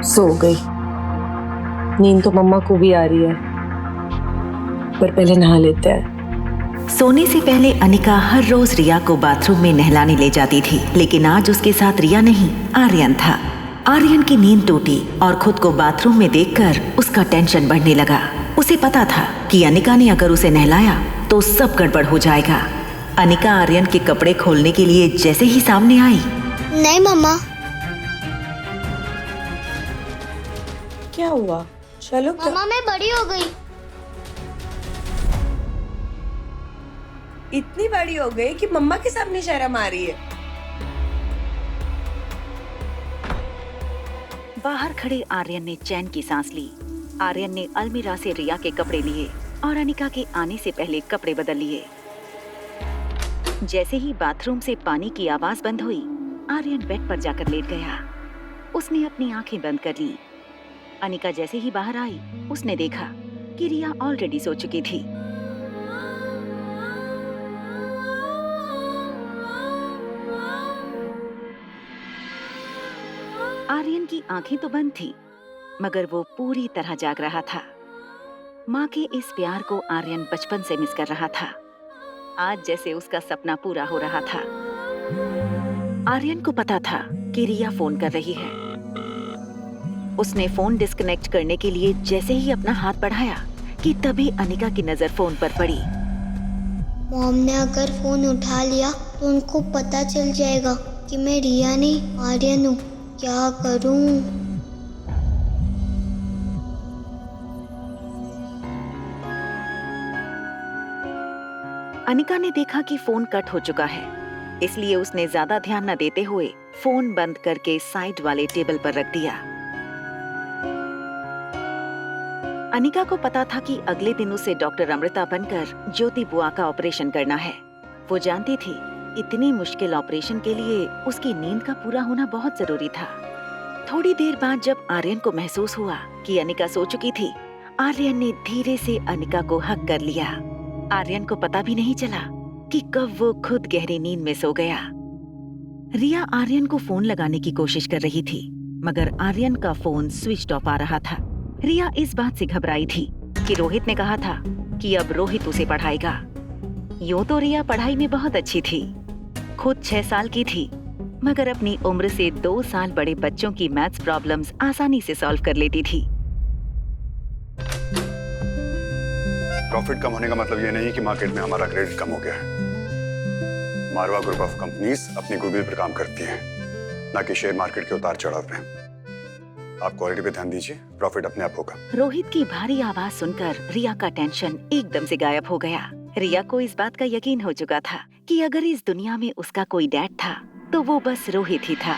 सो गई। नींद तो मम्मा को भी आ रही है, पर पहले नहा लेते हैं। सोने से पहले अनिका हर रोज रिया को बाथरूम में नहलाने ले जाती थी, लेकिन आज उसके साथ रिया नहीं, आर्यन था। आर्यन की नींद टूटी और खुद को बाथरूम में देखकर उसका टेंशन बढ़ने लगा। उसे पता था कि अनिका ने अगर उसे नहलाया तो सब गड़बड़ हो जाएगा। अनिका आर्यन के कपड़े खोलने के लिए जैसे ही सामने आई, नहीं मम्मा। क्या हुआ? चलो मम्मा मैं बड़ी हो गई। इतनी बड़ी हो गई कि मम्मा के सामने शर्म आ रही है। बाहर खड़े आर्यन ने चैन की सांस ली। आर्यन ने अलमीरा से रिया के कपड़े लिए और अनिका के आने से पहले कपड़े बदल लिए। जैसे ही बाथरूम से पानी की आवाज बंद हुई, आर्यन बेड पर जाकर लेट गया। उसने अपनी आंखें बंद कर ली। अनिका जैसे ही बाहर आई, उसने देखा कि रिया ऑलरेडी सो चुकी थी। आर्यन की आंखें तो बंद थी, मगर वो पूरी तरह जाग रहा था। माँ के इस प्यार को आर्यन बचपन से मिस कर रहा था। आज जैसे उसका सपना पूरा हो रहा था। आर्यन को पता था कि रिया फोन कर रही है। उसने फोन डिस्कनेक्ट करने के लिए जैसे ही अपना हाथ बढ़ाया कि तभी अनिका की नजर फोन पर पड़ी। मॉम ने अगर फोन उठा लिया तो उनको पता चल जाएगा कि मैं रिया नहीं आर्यन हूँ। क्या करूँ? अनिका ने देखा कि फोन कट हो चुका है, इसलिए उसने ज्यादा ध्यान न देते हुए फोन बंद करके साइड वाले टेबल पर रख दिया। अनिका को पता था कि अगले दिन उसे डॉक्टर अमृता बनकर ज्योति बुआ का ऑपरेशन करना है। वो जानती थी इतनी मुश्किल ऑपरेशन के लिए उसकी नींद का पूरा होना बहुत जरूरी था। थोड़ी देर बाद जब आर्यन को महसूस हुआ कि अनिका सो चुकी थी, आर्यन ने धीरे से अनिका को हग कर लिया। आर्यन को पता भी नहीं चला कि कब वो खुद गहरी नींद में सो गया। रिया आर्यन को फोन लगाने की कोशिश कर रही थी, मगर आर्यन का फोन स्विच ऑफ आ रहा था। रिया इस बात से घबराई थी कि रोहित ने कहा था कि अब रोहित उसे पढ़ाएगा। यूं तो रिया पढ़ाई में बहुत अच्छी थी, खुद 6 साल की थी, मगर अपनी उम्र से 2 साल बड़े बच्चों की मैथ्स प्रॉब्लम्स आसानी से सॉल्व कर लेती थी। प्रॉफिट कम होने का मतलब ये नहीं कि मार्केट में हमारा क्रेडिट कम हो गया है। मारवा ग्रुप ऑफ कंपनीज अपनी गुडविल पर काम करती हैं, ना कि शेयर मार्केट के उतार चढ़ाव पे। आप क्वालिटी पे ध्यान दीजिए, प्रॉफिट अपने आप होगा। रोहित की भारी आवाज सुनकर रिया का टेंशन एकदम से गायब हो गया। रिया को इस बात का यकीन हो चुका था कि अगर इस दुनिया में उसका कोई डैड था तो वो बस रोहित ही था।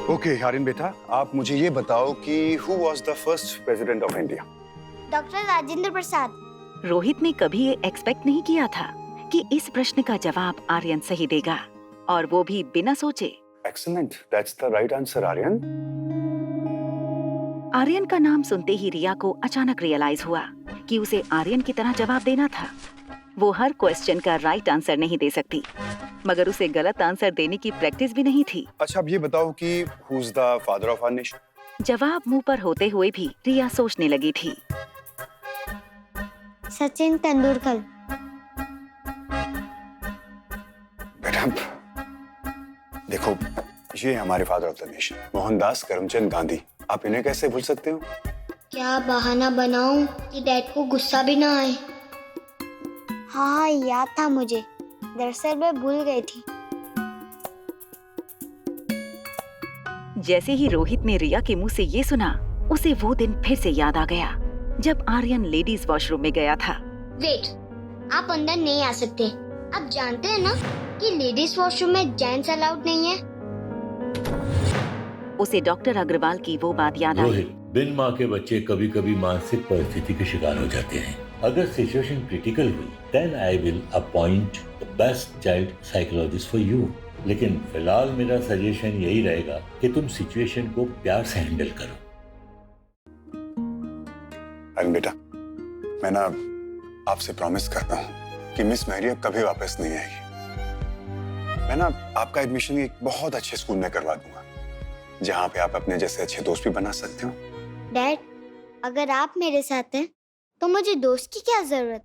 ओके आर्यन बेटा, आप मुझे ये बताओ कि who was the first president of India? Doctor Rajendra Prasad. Rohit ने कभी ये एक्सपेक्ट नहीं किया था कि इस प्रश्न का जवाब आर्यन सही देगा, और वो भी बिना सोचे। Excellent, that's the right answer Aryan. Aryan का नाम सुनते ही रिया को अचानक रियलाइज हुआ कि उसे आर्यन की तरह जवाब देना था। वो हर क्वेश्चन का राइट आंसर नहीं दे सकती, मगर उसे गलत आंसर देने की प्रैक्टिस भी नहीं थी। अच्छा अब ये बताओ कि who is the father of our nation? जवाब मुंह पर होते हुए भी रिया सोचने लगी थी। सचिन तेंदुलकर। बेटा देखो, ये हमारे father of the nation Mohandas Karamchand Gandhi. आप इन्हें कैसे भूल सकते हो? क्या बहाना बनाऊं कि डैड को गुस्सा भी ना आए? हाँ याद था मुझे, दरअसल मैं भूल गई थी। जैसे ही रोहित ने रिया के मुंह से ये सुना, उसे वो दिन फिर से याद आ गया जब आर्यन लेडीज वॉशरूम में गया था। वेट, आप अंदर नहीं आ सकते। आप जानते हैं ना कि लेडीज वॉशरूम में जेंट्स अलाउड नहीं है। उसे डॉक्टर अग्रवाल की वो बात याद आई। रोहित, बिन माँ के बच्चे कभी कभी मानसिक परिस्थिति के शिकार हो जाते हैं। अगर सिचुएशन क्रिटिकल हुई, then I will appoint the best child psychologist for you. लेकिन फिलहाल मेरा सजेशन यही रहेगा कि तुम सिचुएशन को प्यार से हैंडल करो। आर्यन बेटा, मैं ना आपसे प्रॉमिस करता हूँ कि मिस मैरी अब कभी वापस नहीं आएगी। मैं ना आपका एडमिशन एक बहुत अच्छे स्कूल में करवा दूंगा, जहाँ पे आप अपने जैसे अच्छे दोस्त भी बना सकते हो। डैड, अगर आप मेरे साथ हैं तो मुझे दोस्त की क्या जरूरत।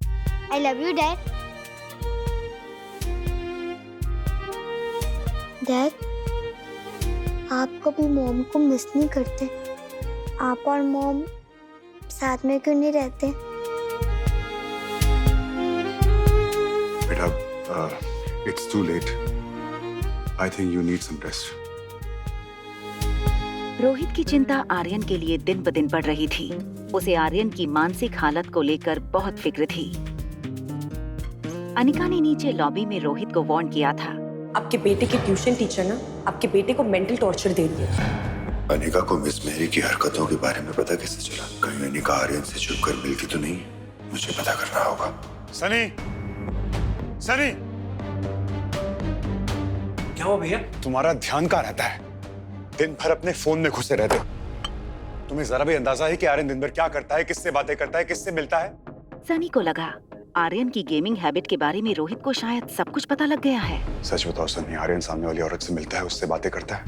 I love you dad. Dad, आप कभी मॉम को मिस नहीं करते? आप और मॉम साथ में क्यों नहीं रहते? बेटा, it's too late. I think you need some rest. Rohit की चिंता आर्यन के लिए दिन ब दिन बढ़ रही थी। उसे आर्यन की मानसिक हालत को लेकर बहुत फिक्र थी। अनिका ने नीचे लॉबी में रोहित को वार्न किया था। आपके बेटे के ट्यूशन टीचर ना आपके बेटे को मेंटल टॉर्चर दे रही है। अनिका को मिस मेरी की हरकतों के बारे में पता कैसे चला? कहीं अनिका आर्यन से छुपकर मिलती तो नहीं? मुझे पता करना होगा। सनी, सनी, क्या हुआ भैया? तुम्हारा ध्यान कहाँ रहता है? दिन भर अपने फोन में घुसे रहते हो। तुम्हें जरा भी अंदाजा है कि आर्यन दिन भर क्या करता है, किससे बातें करता है, किससे मिलता है? सनी को लगा आर्यन की गेमिंग हैबिट के बारे में रोहित को शायद सब कुछ पता लग गया है। सच बताओ सनी, आर्यन सामने वाली औरत से मिलता है, उससे बातें करता है?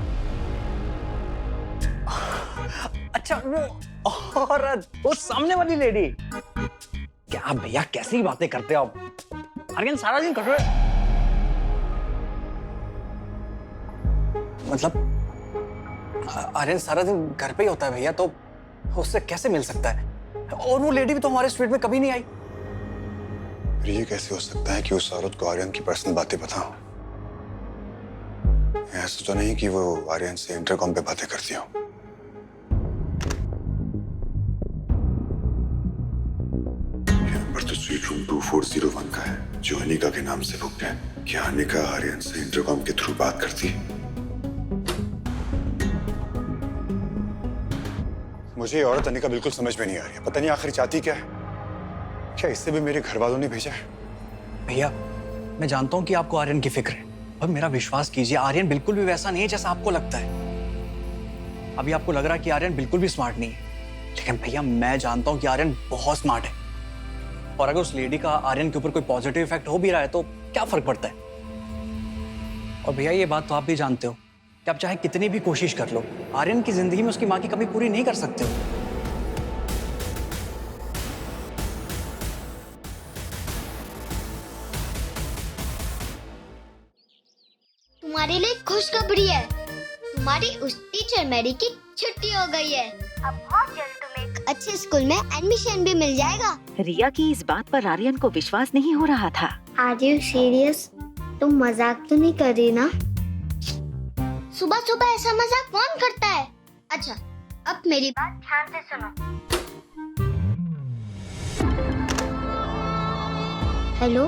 अच्छा, वो औरत, वो सामने वाली लेडी। क्या भैया, कैसी बातें करते हो आप? आर्यन सारा दिन कर रहे, मतलब आर्यन सारा दिन घर पे ही होता है भैया, तो उससे कैसे मिल सकता है? और वो लेडी भी तो हमारे स्ट्रीट में कभी नहीं आई। ये कैसे हो सकता है कि उस औरत को आर्यन की पर्सनल बातें पता हो? ऐसा तो नहीं कि वो आर्यन से इंटरकॉम पे बातें करती हो। नंबर तो स्वीट रूम 2401 का है, जो अनिका के नाम से बुक है। क्या अनिका आर्यन से इंटरकॉम के थ्रू बात करती है? मुझे ये औरत अनिका बिल्कुल समझ में नहीं आ रही है। पता नहीं आखिर चाहती क्या है। क्या इससे भी मेरे घर वालों ने भेजा है? भैया, मैं जानता हूँ कि आपको आर्यन की फिक्र है, पर मेरा विश्वास कीजिए, आर्यन बिल्कुल भी वैसा नहीं है जैसा आपको लगता है। अभी आपको लग रहा है कि आर्यन बिल्कुल भी स्मार्ट नहीं है, लेकिन भैया मैं जानता हूँ कि आर्यन बहुत स्मार्ट है। और अगर उस लेडी का आर्यन के ऊपर कोई पॉजिटिव इफेक्ट हो भी रहा है तो क्या फर्क पड़ता है? और भैया ये बात तो आप भी जानते हो कि आप चाहे कितनी भी कोशिश कर लो, आर्यन की जिंदगी में उसकी माँ की कमी पूरी नहीं कर सकते हो। तुम्हारे लिए खुशखबरी है। तुम्हारी उस टीचर मैरी की छुट्टी हो गई है। अब बहुत जल्द तुम्हें एक अच्छे स्कूल में एडमिशन भी मिल जाएगा। रिया की इस बात पर आर्यन को विश्वास नहीं हो रहा था। Are you serious? तुम मजाक तो नहीं कर रही ना? सुबह सुबह ऐसा मजाक कौन करता है? अच्छा, अब मेरी बात ध्यान से सुनो। हेलो,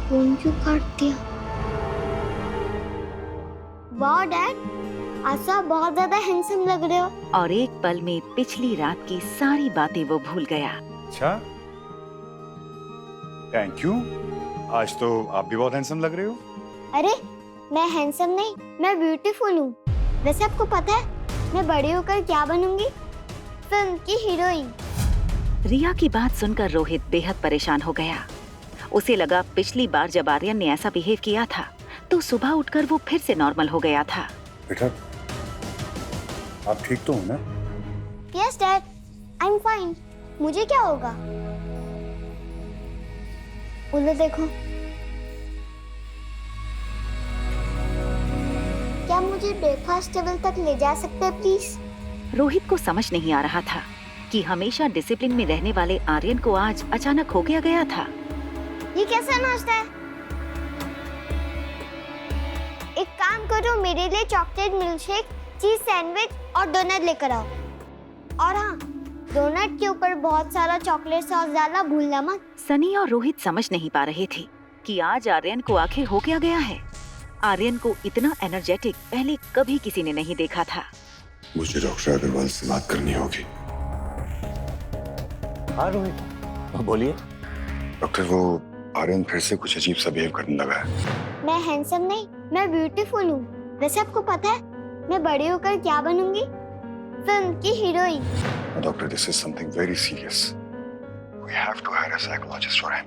फोन क्यों काट दिया? वाह डैड, आज आप बहुत ज्यादा हैंडसम लग रहे हो। और एक पल में पिछली रात की सारी बातें वो भूल गया। अच्छा, थैंक यू। आज तो आप भी बहुत हैंडसम लग रहे हो। अरे मैं हैंडसम नहीं, मैं ब्यूटीफुल हूँ। वैसे आपको पता है मैं बड़ी होकर क्या बनूंगी? फिल्म की हीरोइन। रिया की बात सुनकर रोहित बेहद परेशान हो गया। उसे लगा पिछली बार जब आर्यन ने ऐसा बिहेव किया था तो सुबह उठकर वो फिर से नॉर्मल हो गया था। बेटा, आप ठीक तो हो ना? Yes dad, I am fine. मुझे क्या होगा? उधर देखो। क्या मुझे ब्रेकफास्ट टेबल तक ले जा सकते हैं प्लीज? रोहित को समझ नहीं आ रहा था कि हमेशा डिसिप्लिन में रहने वाले आर्यन को आज अचानक हो गया था। ये कैसा नाश्ता है? एक काम करो, मेरे लिए चॉकलेट मिल्कशेक, चीज सैंडविच और डोनट लेकर आओ। और हाँ, डोनट के ऊपर बहुत सारा चॉकलेट सॉस डालना भूलना मत। सनी और रोहित समझ नहीं पा रहे थे कि आज आर्यन को आखिर हो क्या गया है। आर्यन को इतना एनर्जेटिक पहले कभी किसी ने नहीं देखा था। मुझे डॉक्टर अग्रवाल से बात करनी होगी। हाँ रोहित, बोलिए। डॉक्टर, वो आर्यन फिर से कुछ अजीब सा बिहेव करने लगा है। मैं हैंडसम नहीं, मैं ब्यूटीफुल हूँ। वैसे आपको पता है मैं बड़ी होकर क्या बनूंगी? फिल्म की heroine. Doctor, this is something very serious. We have to hire a psychologist for him.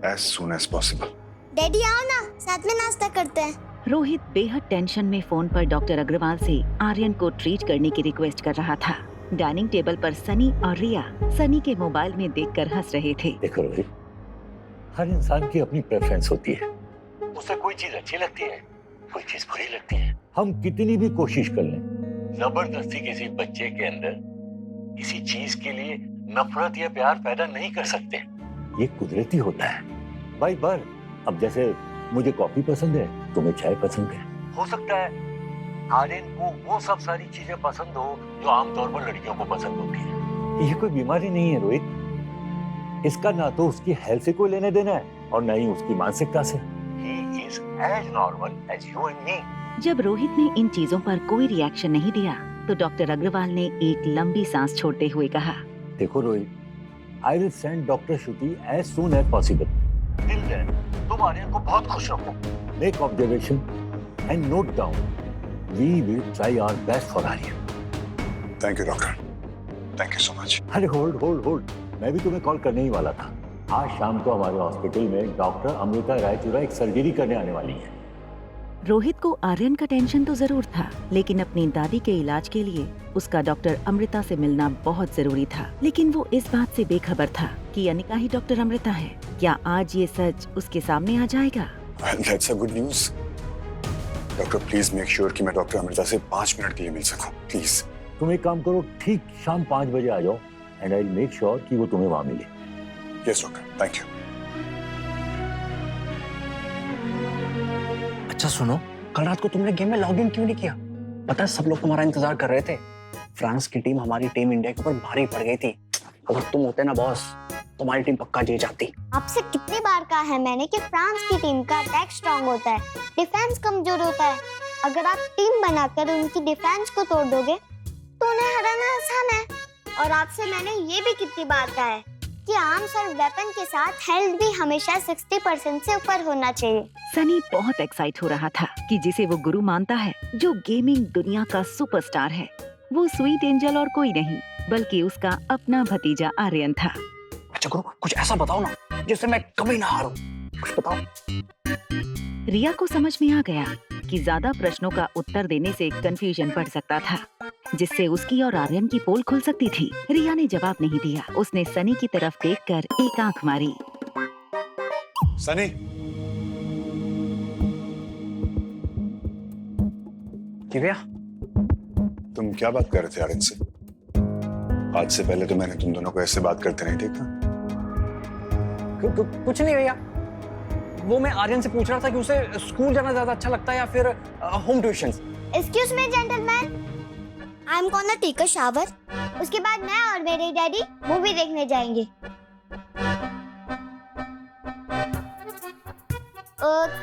as soon as possible. Daddy आओ ना, साथ में नाश्ता करते हैं। रोहित बेहद टेंशन में फोन पर डॉक्टर अग्रवाल से आर्यन को ट्रीट करने की रिक्वेस्ट कर रहा था। डाइनिंग टेबल पर सनी और रिया सनी के मोबाइल में देखकर हंस रहे थे। देखो रोहित, हर इंसान की अपनी प्रेफरेंस होती है। उसे कोई चीज अच्छी लगती है, कोई चीज बुरी लगती है। हम कितनी भी कोशिश कर लें, जबरदस्ती किसी बच्चे के अंदर किसी चीज के लिए नफरत या प्यार पैदा नहीं कर सकते। ये कुदरती होता है। बाई बार, अब जैसे मुझे कॉफी पसंद है, तुम्हें चाय पसंद है। हो सकता है आर्यन को वो सब सारी चीजें पसंद हो जो आमतौर पर लड़कियों को पसंद होती है। ये कोई बीमारी नहीं है रोहित। इसका ना तो उसकी हेल्थ से कोई लेने देना है और ना ही उसकी मानसिकता से। He is as normal as you and me. जब रोहित ने इन चीजों पर कोई रिएक्शन नहीं दिया तो डॉक्टर अग्रवाल ने एक लंबी सांस छोड़ते हुए कहा, देखो Rohit, I will send Dr. Shruti as soon as possible. Till then, तुम आर्यन को बहुत खुश रखो। Make observation and note down. We will try our best for Aryan. Thank you, doctor. Thank you so much. अरे होल्ड, मैं भी तुम्हें call करने ही वाला था। आज शाम को हमारे हॉस्पिटल में डॉक्टर अमृता रायचूरा एक सर्जरी करने आने वाली है। रोहित को आर्यन का टेंशन तो जरूर था, लेकिन अपनी दादी के इलाज के लिए उसका डॉक्टर अमृता से मिलना बहुत जरूरी था। लेकिन वो इस बात से बेखबर था कि अनिका ही डॉक्टर अमृता है। क्या आज ये सच उसके सामने आ जाएगा? That's a good news. Doctor please make sure कि मैं डॉक्टर अमृता से 5 मिनट के लिए मिल सकूं, प्लीज। तुम एक काम करो, ठीक शाम 5 बजे आ जाओ and I will make sure कि वो तुम्हें वहाँ मिले। Yes doctor, thank you. अच्छा सुनो, कल रात को तुमने गेम में लॉग इन क्यों नहीं किया? पता है सब लोग तुम्हारा इंतजार कर रहे थे। फ्रांस की टीम हमारी टीम इंडिया के ऊपर भारी पड़ गई थी। अगर तुम होते ना बॉस, तुम्हारी टीम पक्का जीत जाती। आपसे कितनी बार कहा है मैंने कि फ्रांस की टीम का अटैक स्ट्रांग होता है, डिफेंस कमजोर होता है। अगर आप टीम बनाकर उनकी डिफेंस को तोड़ दोगे तो उन्हें हराना आसान है। और आपसे मैंने ये भी कितनी बार कहा है कि आर्म्स और वेपन के साथ हेल्थ भी हमेशा 60% से ऊपर होना चाहिए। सनी बहुत एक्साइट हो रहा था कि जिसे वो गुरु मानता है, जो गेमिंग दुनिया का सुपरस्टार है, वो स्वीट एंजल और कोई नहीं बल्कि उसका अपना भतीजा आर्यन था। अच्छा गुरु, कुछ ऐसा बताओ ना जिससे मैं कभी ना हारूं, कुछ बताओ। रिया को समझ में आ गया कि ज्यादा प्रश्नों का उत्तर देने से कंफ्यूजन बढ़ सकता था, जिससे उसकी और आर्यन की पोल खुल सकती थी। रिया ने जवाब नहीं दिया। उसने सनी की तरफ देखकर एक आंख मारी। सनी, रिया, तुम क्या बात कर रहे थे आर्यन से? आज से पहले तो मैंने तुम दोनों को ऐसे बात करते नहीं देखा। कुछ नहीं भैया, वो मैं आर्यन से पूछ रहा था कि उसे स्कूल जाना ज्यादा अच्छा लगता है या फिर home tuitions. Excuse me gentleman, I am gonna take a shower. उसके बाद मैं और मेरे डैडी मूवी देखने जाएंगे।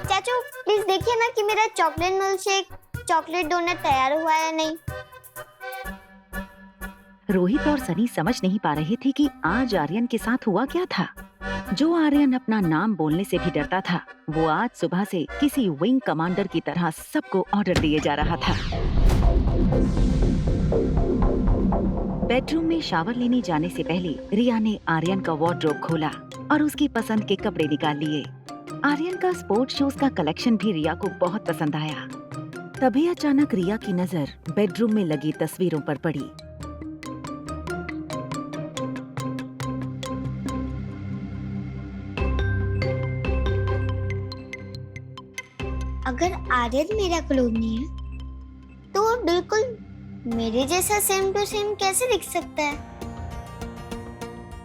चाचू प्लीज देखिए ना कि मेरा chocolate milkshake, chocolate donut तैयार हुआ है या नहीं। रोहित और सनी समझ नहीं पा रहे थे कि आज आर्यन के साथ हुआ क्या था। जो आर्यन अपना नाम बोलने से भी डरता था, वो आज सुबह से किसी विंग कमांडर की तरह सबको ऑर्डर दिए जा रहा था। बेडरूम में शावर लेने जाने से पहले रिया ने आर्यन का वार्डरोब खोला और उसकी पसंद के कपड़े निकाल लिए। आर्यन का स्पोर्ट्स शूज का कलेक्शन भी रिया को बहुत पसंद आया। तभी अचानक रिया की नजर बेडरूम में लगी तस्वीरों पर पड़ी। अगर आर्यन मेरा क्लोन नहीं है तो वो बिल्कुल मेरे जैसा सेम टू सेम कैसे दिख सकता है?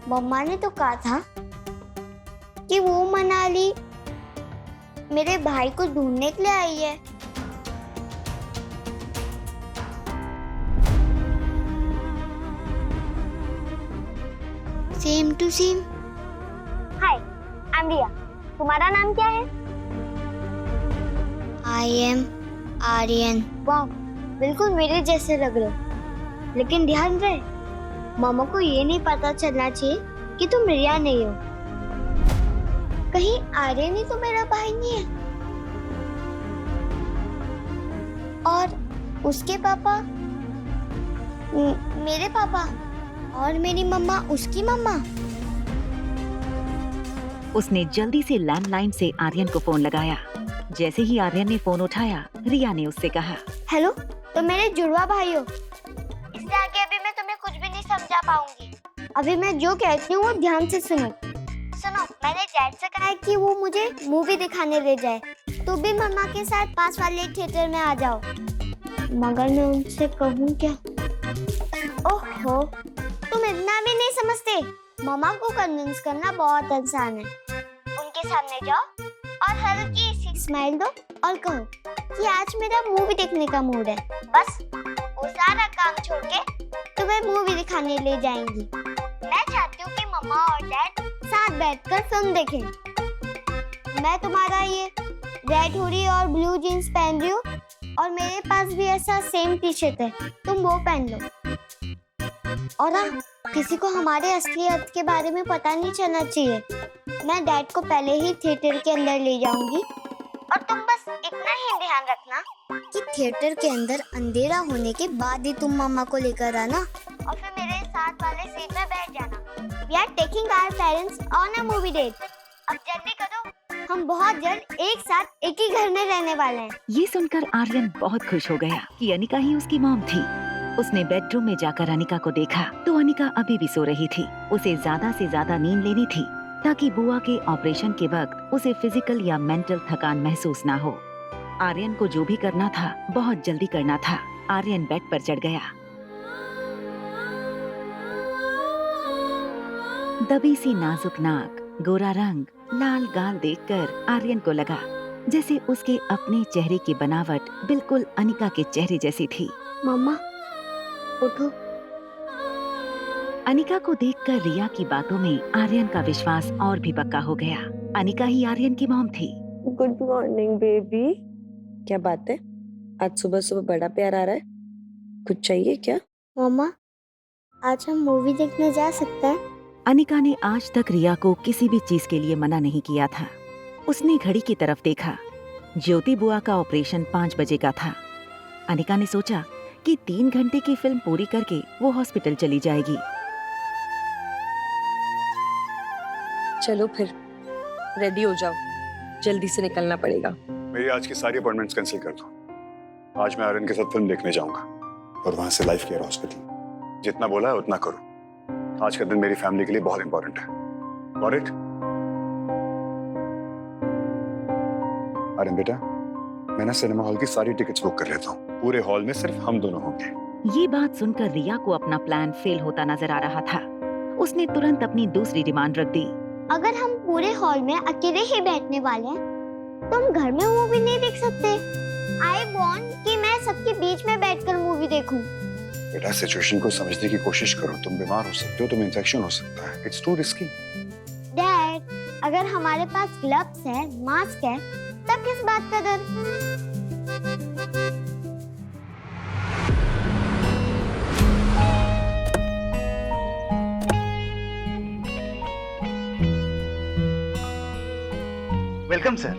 मम्मा ने तो कहा था कि वो मनाली मेरे भाई को ढूंढने के लिए आई है। Same to same. Hi, I am Riya. तुम्हारा नाम क्या है? I am Aryan. वाह, बिल्कुल मेरे जैसे लग रहे हो। लेकिन ध्यान रहे, मामा को ये नहीं पता चलना चाहिए कि तुम रिया नहीं हो। कहीं आर्यन ही तो मेरा भाई नहीं है? और उसके पापा मेरे पापा और मेरी मम्मा उसकी मम्मा। उसने जल्दी से लैंडलाइन से आर्यन को फोन लगाया। जैसे ही आर्यन ने फोन उठाया, रिया ने उससे कहा, हेलो, तो मेरे जुड़वा भाई हो। इससे आगे अभी मैं तुम्हें कुछ भी नहीं समझा पाऊंगी। अभी मैं जो कहती हूँ वो ध्यान से सुनो। मैंने डैड से कहा है कि वो मुझे मूवी दिखाने ले जाए। तो भी मम्मा के साथ पास वाले थिएटर में आ जाओ। मगर मैं उनसे कहूँ क्या? ओहो, तुम इतना भी नहीं समझते। मम्मा को कन्विंस करना बहुत आसान है। उनके सामने जाओ और हल्की सी स्माइल दो और कहो कि आज मेरा मूवी देखने का मूड है। बस वो सारा काम छोड़ के तुम्हें मूवी दिखाने ले जाएंगी। मैं चाहती हूँ कि मम्मा और डैड साथ बैठकर फिल्म देखें। मैं तुम्हारा ये रेड हुडी और ब्लू जीन्स पहन रही हूँ और मेरे पास भी ऐसा सेम टी शर्ट है, तुम वो पहन लो। और हाँ, किसी को हमारे असली अर्थ के बारे में पता नहीं चलना चाहिए। मैं डैड को पहले ही थिएटर के अंदर ले जाऊंगी और तुम बस इतना ही ध्यान रखना कि थिएटर के अंदर अंधेरा होने के बाद ही तुम मम्मा को लेकर आना और फिर मेरे साथ वाले सीट में बैठ जाना। We are taking our parents on a movie date. अब जल्दी करो, हम बहुत जल्द एक साथ एक ही घर में रहने वाले हैं। ये सुनकर आर्यन बहुत खुश हो गया कि अनिका ही उसकी मॉम थी। उसने बेडरूम में जाकर अनिका को देखा तो अनिका अभी भी सो रही थी। उसे ज्यादा से ज्यादा नींद लेनी थी ताकि बुआ के ऑपरेशन के वक्त उसे फिजिकल या मेंटल थकान महसूस ना हो। आर्यन को जो भी करना था बहुत जल्दी करना था। आर्यन बेड पर चढ़ गया। दबी सी नाजुक नाक, गोरा रंग, लाल गाल देखकर आर्यन को लगा जैसे उसके अपने चेहरे की बनावट बिल्कुल अनिका के चेहरे जैसी थी। मम्मा, उठो। अनिका को देखकर रिया की बातों में आर्यन का विश्वास और भी पक्का हो गया। अनिका ही आर्यन की मॉम थी। Good morning baby. क्या बात है, आज सुबह सुबह बड़ा प्यार आ रहा है? कुछ चाहिए क्या? मम्मा, आज हम मूवी देखने जा सकते हैं? अनिका ने आज तक रिया को किसी भी चीज के लिए मना नहीं किया था। उसने घड़ी की तरफ देखा। ज्योति बुआ का ऑपरेशन 5 बजे का था। अनिका ने सोचा कि 3 घंटे की फिल्म पूरी करके वो हॉस्पिटल चली जाएगी। चलो फिर रेडी हो जाओ, जल्दी से निकलना पड़ेगा। मेरी आज की सारी अपॉइंटमेंट्स कैंसिल कर दो। आज मैं आर्यन के साथ फिल्म देखने जाऊंगा और वहां से लाइफ केयर हॉस्पिटल। जितना बोला है उतना करो। आज का दिन मेरी फैमिली के लिए बहुत इंपॉर्टेंट है। Got it? आर्यन बेटा, मैं ना सिनेमा हॉल की सारी टिकट्स बुक कर लेता हूँ। पूरे हॉल में सिर्फ हम दोनों होंगे। ये बात सुनकर रिया को अपना प्लान फेल होता नजर आ रहा था। उसने तुरंत अपनी दूसरी डिमांड रख दी। अगर हम पूरे हॉल में अकेले ही बैठने वाले हैं, तो हम घर में मूवी नहीं देख सकते। आई वांट कि मैं सबके बीच में बैठकर मूवी देखूं। बेटा, सिचुएशन को समझने की कोशिश करो। तुम बीमार हो सकते हो, तुम्हें इंफेक्शन हो सकता है। It's to risky. डैड, अगर हमारे पास ग्लव्स है, मास्क है, तब किस बात का डर? Welcome sir.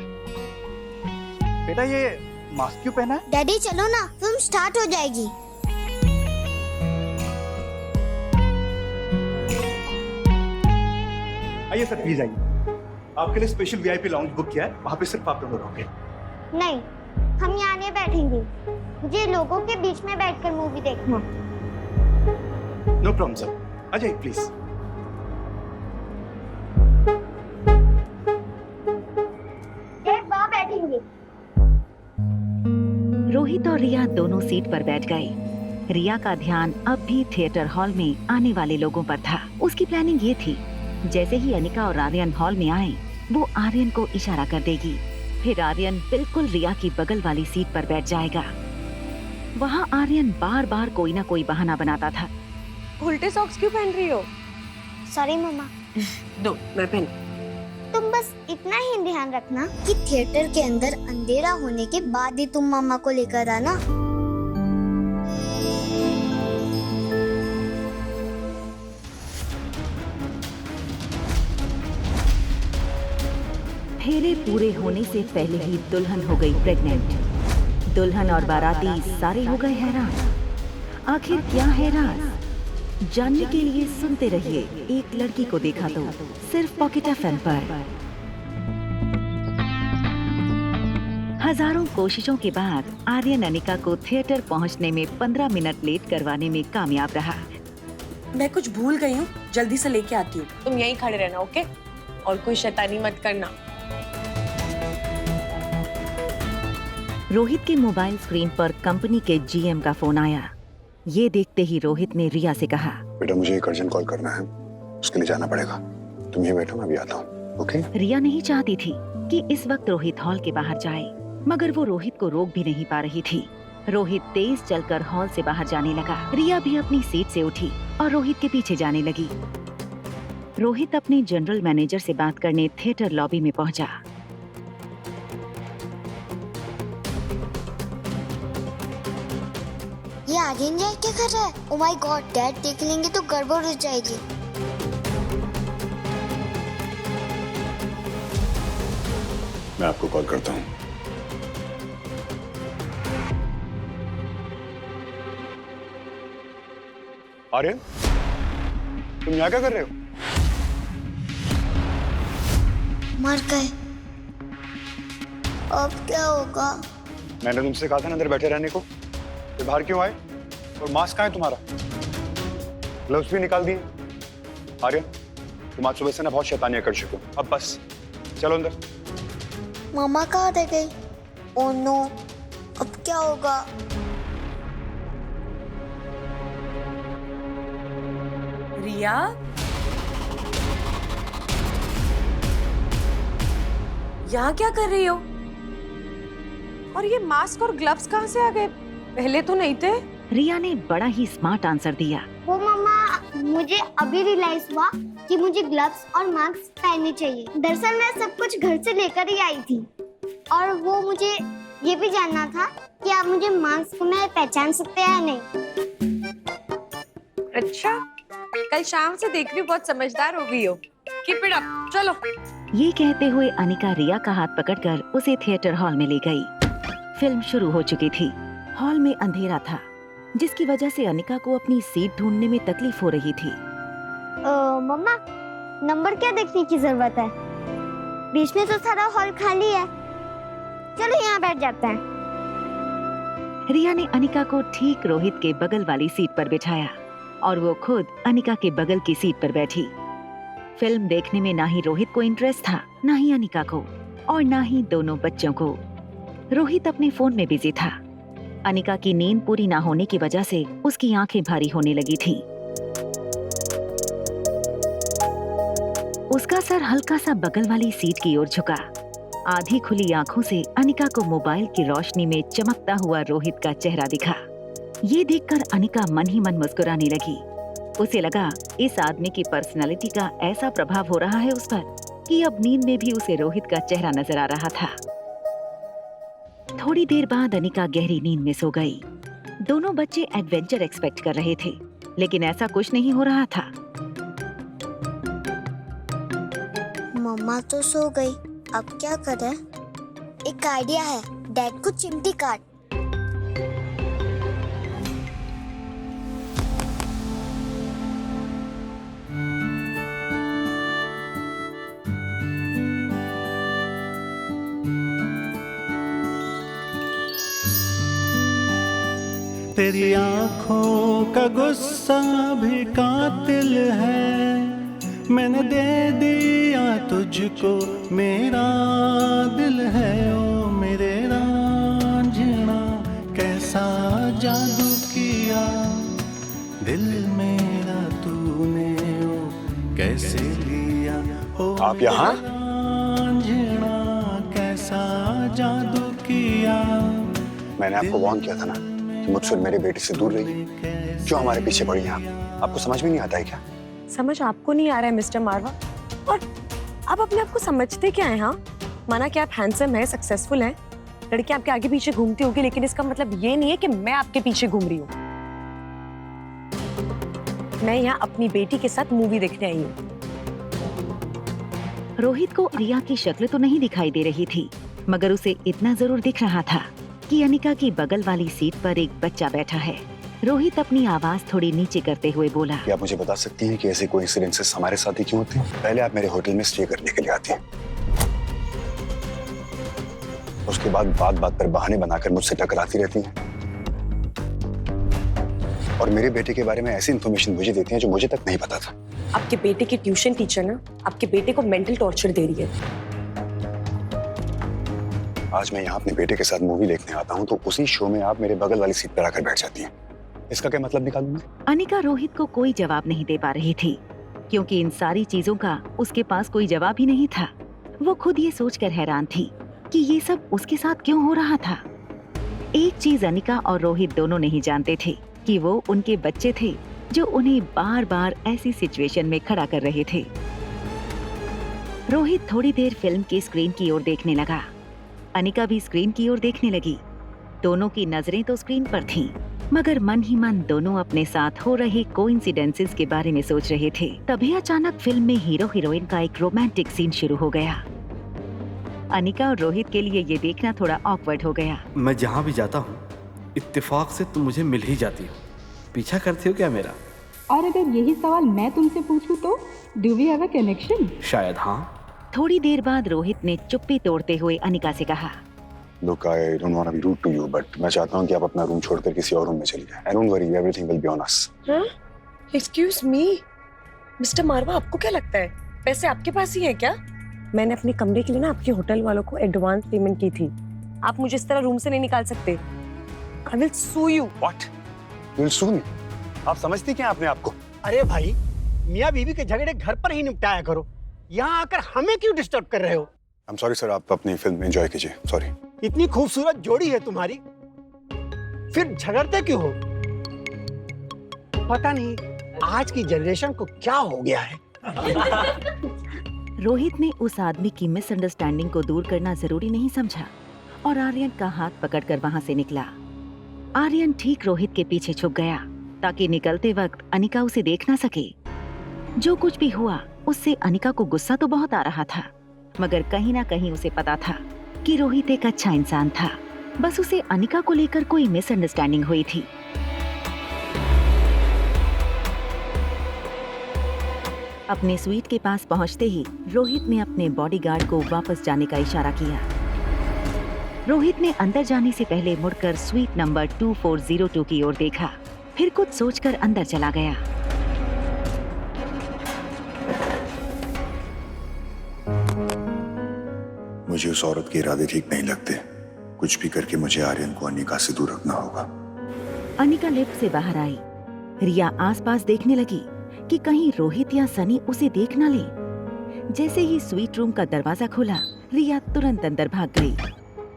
बेटा, ये मास्क क्यों पहना है? डैडी चलो ना, फिल्म स्टार्ट हो जाएगी। आइए सर, प्लीज आइए। आपके लिए स्पेशल वीआईपी लाउंज बुक किया है, वहाँ पे सिर्फ आप दोनों रहोगे। नहीं, हम यहाँ नहीं बैठेंगे। मुझे लोगों के बीच में बैठकर मूवी देखना। नो प्रॉब्लम सर, आ जाइए प्लीज। डैड वहाँ बैठेंगे। रोहित और रिया दोनों सीट पर बैठ गए। रिया का ध्यान अब भी थिएटर हॉल में आने वाले लोगों पर था। उसकी प्लानिंग ये थी, जैसे ही अनिका और आर्यन हॉल में आए, वो आर्यन को इशारा कर देगी। फिर आर्यन बिल्कुल रिया की बगल वाली सीट पर बैठ जाएगा। वहाँ आर्यन बार बार कोई ना कोई बहाना बनाता था। उल्टे सॉक्स क्यों पहन रही हो? सॉरी मम्मा। दो, मैं पहन। तुम बस इतना ही ध्यान रखना कि थिएटर के अंदर अंधेरा होने के बाद ही तुम मम्मा को लेकर आना। फेरे पूरे होने से पहले ही दुल्हन हो गई प्रेग्नेंट। दुल्हन और बाराती सारे हो गए हैरान। आखिर क्या है राज? जानने के लिए सुनते रहिए एक लड़की को देखा तो, सिर्फ पॉकेट FM पर। हजारों कोशिशों के बाद आर्यन अनिका को थिएटर पहुंचने में 15 मिनट लेट करवाने में कामयाब रहा। मैं कुछ भूल गई हूँ, जल्दी से लेके आती हूँ। तुम यहीं खड़े रहना, ओके? और कोई शैतानी मत करना। रोहित के मोबाइल स्क्रीन पर कंपनी के जीएम का फोन आया। ये देखते ही रोहित ने रिया से कहा, बेटा मुझे एक अर्जेंट कॉल करना है, उसके लिए जाना पड़ेगा। तुम यहीं बैठो, मैं भी आता हूँ, ओके? रिया नहीं चाहती थी कि इस वक्त रोहित हॉल के बाहर जाए, मगर वो रोहित को रोक भी नहीं पा रही थी। रोहित तेज चलकर हॉल से बाहर जाने लगा। रिया भी अपनी सीट से उठी और रोहित के पीछे जाने लगी। रोहित अपने जनरल मैनेजर से बात करने थिएटर लॉबी में पहुंचा। ये आर्यन ये क्या कर रहा है? ओ माय गॉड, डैड देख लेंगे तो गड़बड़ हो जाएगी। मैं आपको कॉल करता हूँ। आर्यन, तुम यहाँ क्या कर रहे हो? मर गए, अब क्या होगा? मैंने तुमसे कहा था ना अंदर बैठे रहने को, तो बाहर क्यों आए? और मास्क कहाँ है तुम्हारा? ग्लव्स भी निकाल दिए। आर्यन, तुम आज सुबह से ना बहुत शैतानियां कर चुके हो, अब बस चलो अंदर। मामा कहाँ रह गई? ओह नो, अब क्या होगा? रिया, यहाँ क्या कर रही हो? और ये मास्क और ग्लव्स कहाँ से आ गए? पहले तो नहीं थे। रिया ने बड़ा ही स्मार्ट आंसर दिया। वो मामा, मुझे अभी रियलाइज हुआ कि मुझे ग्लव्स और मास्क पहनने चाहिए। दरअसल मैं सब कुछ घर से लेकर ही आई थी, और वो मुझे ये भी जानना था कि आप मुझे मास्क में पहचान सकते हैं या नहीं। अच्छा, कल शाम से देख रही हूँ बहुत समझदार हो गई हो। कीप इट अप, चलो। ये कहते हुए अनिका रिया का हाथ पकड़कर उसे थिएटर हॉल में ले गई। फिल्म शुरू हो चुकी थी। हॉल में अंधेरा था, जिसकी वजह से अनिका को अपनी सीट ढूंढने में तकलीफ हो रही थी। मम्मा, नंबर क्या देखने की जरूरत है? बीच में तो सारा हॉल खाली है। चलो यहाँ बैठ जाते हैं। रिया ने अनिका को ठीक रोहित के बगल वाली सीट पर बिठाया और वो खुद अनिका के बगल की सीट पर बैठी। फिल्म देखने में ना ही रोहित को इंटरेस्ट था, ना ही अनिका को, और ना ही दोनों बच्चों को। रोहित अपने फोन में बिजी था। अनिका की नींद पूरी ना होने की वजह से उसकी आंखें भारी होने लगी थी। उसका सर हल्का सा बगल वाली सीट की ओर झुका। आधी खुली आंखों से अनिका को मोबाइल की रोशनी में चमकता हुआ रोहित का चेहरा दिखा। ये देखकर अनिका मन ही मन मुस्कुराने लगी। उसे लगा इस आदमी की पर्सनालिटी का ऐसा प्रभाव हो रहा है उस पर कि अब नींद में भी उसे रोहित का चेहरा नजर आ रहा था। थोड़ी देर बाद अनिका गहरी नींद में सो गई। दोनों बच्चे एडवेंचर एक्सपेक्ट कर रहे थे, लेकिन ऐसा कुछ नहीं हो रहा था। मम्मा तो सो गई, अब क्या करें? एक आइडिया है, डैड को चिमटी काट। तेरी आंखों का गुस्सा भी कातिल है, मैंने दे दिया तुझको मेरा दिल है। ओ मेरे रांझना, कैसा जादू किया दिल मेरा तूने, ओ कैसे लिया। ओ आप यहाँ? रांझना, कैसा जादू किया। मैंने आपको वार्न किया था ना कि मुझसे और मेरे बेटे से दूर रहिए। क्यों हमारे पीछे पड़ी हैं आप? आपको समझ में नहीं आता है क्या? समझ आपको नहीं आ रहा है मिस्टर मारवा? और आप अपने आप को समझते क्या है? हाँ, माना कि आप हैंडसम हैं, सक्सेसफुल हैं, लड़कियां आपके आगे पीछे घूमती होगी, लेकिन इसका मतलब ये नहीं है कि मैं आपके पीछे घूम रही हूँ। मैं यहाँ अपनी बेटी के साथ मूवी देखने आई हूँ। रोहित को रिया की शक्ल तो नहीं दिखाई दे रही थी, मगर उसे इतना जरूर दिख रहा था कि अनिका की बगल वाली सीट पर एक बच्चा बैठा है। रोहित अपनी आवाज थोड़ी नीचे करते हुए बोला, क्या आप मुझे बता सकती हैं कि ऐसे कोइंसिडेंसेस हमारे साथ ही क्यों होते हैं? पहले आप मेरे होटल में स्टे करने के लिए आती हैं, उसके बाद बात बात पर बहाने बनाकर मुझसे टकराती रहती हैं और मेरे बेटे के बारे में ऐसी इंफॉर्मेशन मुझे देती हैं जो मुझे तक नहीं पता था। आपके बेटे की ट्यूशन टीचर ना आपके बेटे को मेंटल टॉर्चर दे रही है। आज मैं यहाँ अपने बेटे के साथ मूवी देखने आता हूँ तो उसी शो में आप मेरे बगल वाली सीट पर आकर बैठ जाती हैं। इसका क्या मतलब निकालूं मैं? अनिका रोहित को कोई जवाब नहीं दे पा रही थी, क्योंकि इन सारी चीजों का उसके पास कोई जवाब ही नहीं था। वो खुद ये सोचकर हैरान थी कि ये सब उसके साथ क्यों हो रहा था। एक चीज अनिका और रोहित दोनों नहीं जानते थे कि वो उनके बच्चे थे जो उन्हें बार बार ऐसी सिचुएशन में खड़ा कर रहे थे। रोहित थोड़ी देर फिल्म की स्क्रीन की ओर देखने लगा। अनिका भी स्क्रीन की ओर देखने लगी। दोनों की नजरें तो स्क्रीन पर थीं, मगर मन ही मन दोनों अपने साथ हो रहे कोइंसिडेंसेस के बारे में सोच रहे थे। तभी अचानक फिल्म में हीरो हीरोइन का एक रोमांटिक सीन शुरू हो गया। अनिका और रोहित के लिए ये देखना थोड़ा ऑकवर्ड हो गया। मैं जहाँ भी जाता हूँ इत्तेफाक से तुम मुझे मिल ही जाती हो। पीछा करती हो क्या मेरा? और अगर यही सवाल मैं तुमसे पूछूं तो do we have a connection? शायद हाँ। थोड़ी देर बाद रोहित ने चुप्पी तोड़ते हुए अनिका से कहा, Look, I don't want to be rude to you, but मैं चाहता हूँ कि आप अपना रूम छोड़कर किसी और रूम में चली जाएं। And don't worry, everything will be on us. Excuse me mister Marwah, आपको क्या लगता है पैसे आपके पास ही है क्या? मैंने अपने कमरे के लिए ना आपके होटल वालों को एडवांस पेमेंट की थी। आप मुझे इस तरह रूम से नहीं निकाल सकते। I will sue you. What? You will sue me? आप समझती क्या अपने आप को? अरे भाई, मियाँ बीवी के झगड़े घर पर ही निपटाया करो। यहाँ आकर हमें क्यों डिस्टर्ब कर रहे हो? I'm sorry sir, आप अपनी फिल्म एंजॉय कीजिए। Sorry. इतनी खूबसूरत जोड़ी है तुम्हारी, फिर झगड़ते क्यों हो? पता नहीं आज की जनरेशन को क्या हो गया है। रोहित ने उस आदमी की मिसअंडरस्टैंडिंग को दूर करना जरूरी नहीं समझा और आर्यन का हाथ पकड़कर वहां से निकला। आर्यन ठीक रोहित के पीछे छुप गया ताकि निकलते वक्त अनिका उसे देख ना सके। जो कुछ भी हुआ उससे अनिका को गुस्सा तो बहुत आ रहा था, मगर कहीं ना कहीं उसे पता था कि रोहित एक अच्छा इंसान था। बस उसे अनिका को लेकर कोई मिसअंडरस्टैंडिंग हुई थी। अपने स्वीट के पास पहुंचते ही रोहित ने अपने बॉडीगार्ड को वापस जाने का इशारा किया। रोहित ने अंदर जाने से पहले मुड़कर स्वीट नंबर 2402 की ओर देखा, फिर कुछ सोचकर अंदर चला गया। मुझे उस औरत के इरादे ठीक नहीं लगते। कुछ भी करके मुझे आर्यन को अनिका से दूर रखना होगा। अनिका लिफ्ट से बाहर आई। रिया आसपास देखने लगी कि कहीं रोहित या सनी उसे देख न ले। जैसे ही स्वीट रूम का दरवाजा खुला, रिया तुरंत अंदर भाग गई।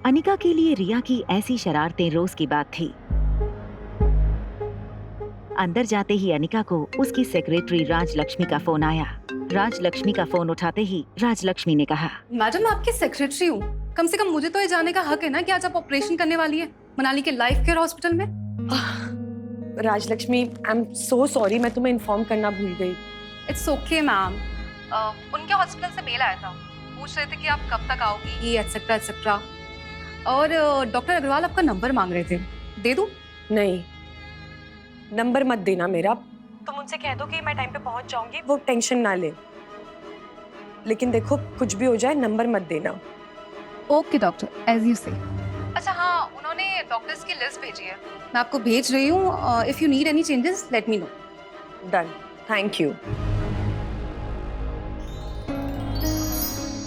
अनिका के लिए रिया की ऐसी शरारतें रोज की बात थी। अंदर जाते ही अनिका को उसकी सेक्रेटरी राजलक्ष्मी का फोन आया। राजलक्ष्मी का फोन उठाते ही राजलक्ष्मी ने कहा, मैडम मैं आपकी सेक्रेटरी हूँ, कम से कम मुझे तो ये जानने का हक है ना कि आज आप ऑपरेशन करने वाली है मनाली के लाइफ केयर हॉस्पिटल में। Rajalakshmi, I am so sorry, मैं तुम्हें इन्फॉर्म करना भूल गई। It's okay ma'am. उनके हॉस्पिटल से मेल आया था, पूछ रहे थे कि आप कब तक आओगी एटसेट्रा एटसेट्रा। और डॉक्टर अग्रवाल आपका नंबर मांग रहे थे, दे दूं? नहीं, नंबर मत देना मेरा। तुम उनसे कह दो कि मैं टाइम पे पहुंच जाऊंगी, वो टेंशन ना ले। लेकिन देखो कुछ भी हो जाए नंबर मत देना। ओके डॉक्टर, एज यू से। अच्छा हाँ, उन्होंने डॉक्टर्स की लिस्ट भेजी है, मैं आपको भेज रही हूँ। If you need any changes let me know. Done, thank you.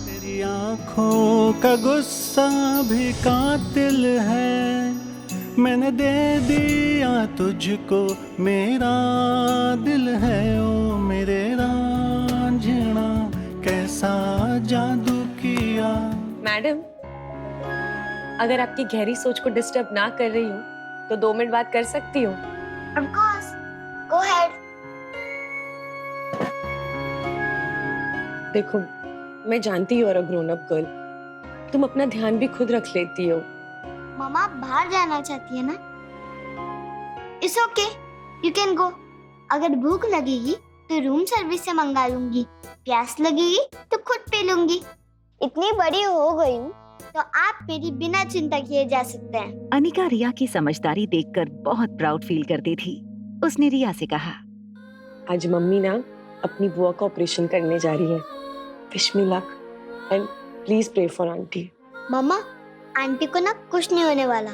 तेरी आँखों का गुस्सा भी कातिल है, मैंने दे दिया तुझको मेरा दिल है। ओ मेरे रांझना कैसा जादू किया। मैडम, अगर आपकी गहरी सोच को डिस्टर्ब ना कर रही हूँ तो 2 मिनट बात कर सकती हूँ? Of course. Go ahead. देखो, मैं जानती हूँ, और ग्रोन अप गर्ल, तुम अपना ध्यान भी खुद रख लेती हो। मम्मा बाहर जाना चाहती है ना? It's okay. You can go. अगर भूख लगेगी तो रूम सर्विस से मंगा लूंगी, प्यास लगेगी तो खुद पी लूंगी। इतनी बड़ी हो गई हूँ तो आप मेरी बिना चिंता किए जा सकते हैं। अनिका रिया की समझदारी देखकर बहुत प्राउड फील करती थी। उसने रिया से कहा, आज मम्मी ना अपनी बुआ का ऑपरेशन करने जा रही है। Wish me luck and please pray for aunty. Mumma, aunty को ना कुछ नहीं होने वाला।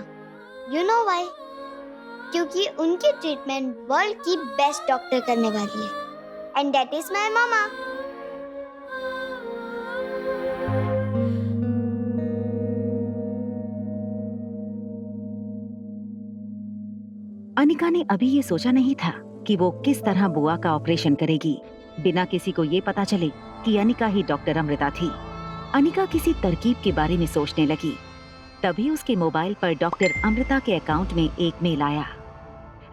You know why? क्योंकि उनकी ट्रीटमेंट वर्ल्ड की बेस्ट डॉक्टर करने वाली है, and that is my mama. Anika ने अभी ये सोचा नहीं था कि वो किस तरह बुआ का ऑपरेशन करेगी बिना किसी को ये पता चले कि अनिका ही डॉक्टर अमृता थी। अनिका किसी तरकीब के बारे में सोचने लगी। तभी उसके मोबाइल पर डॉक्टर अमृता के अकाउंट में एक मेल आया।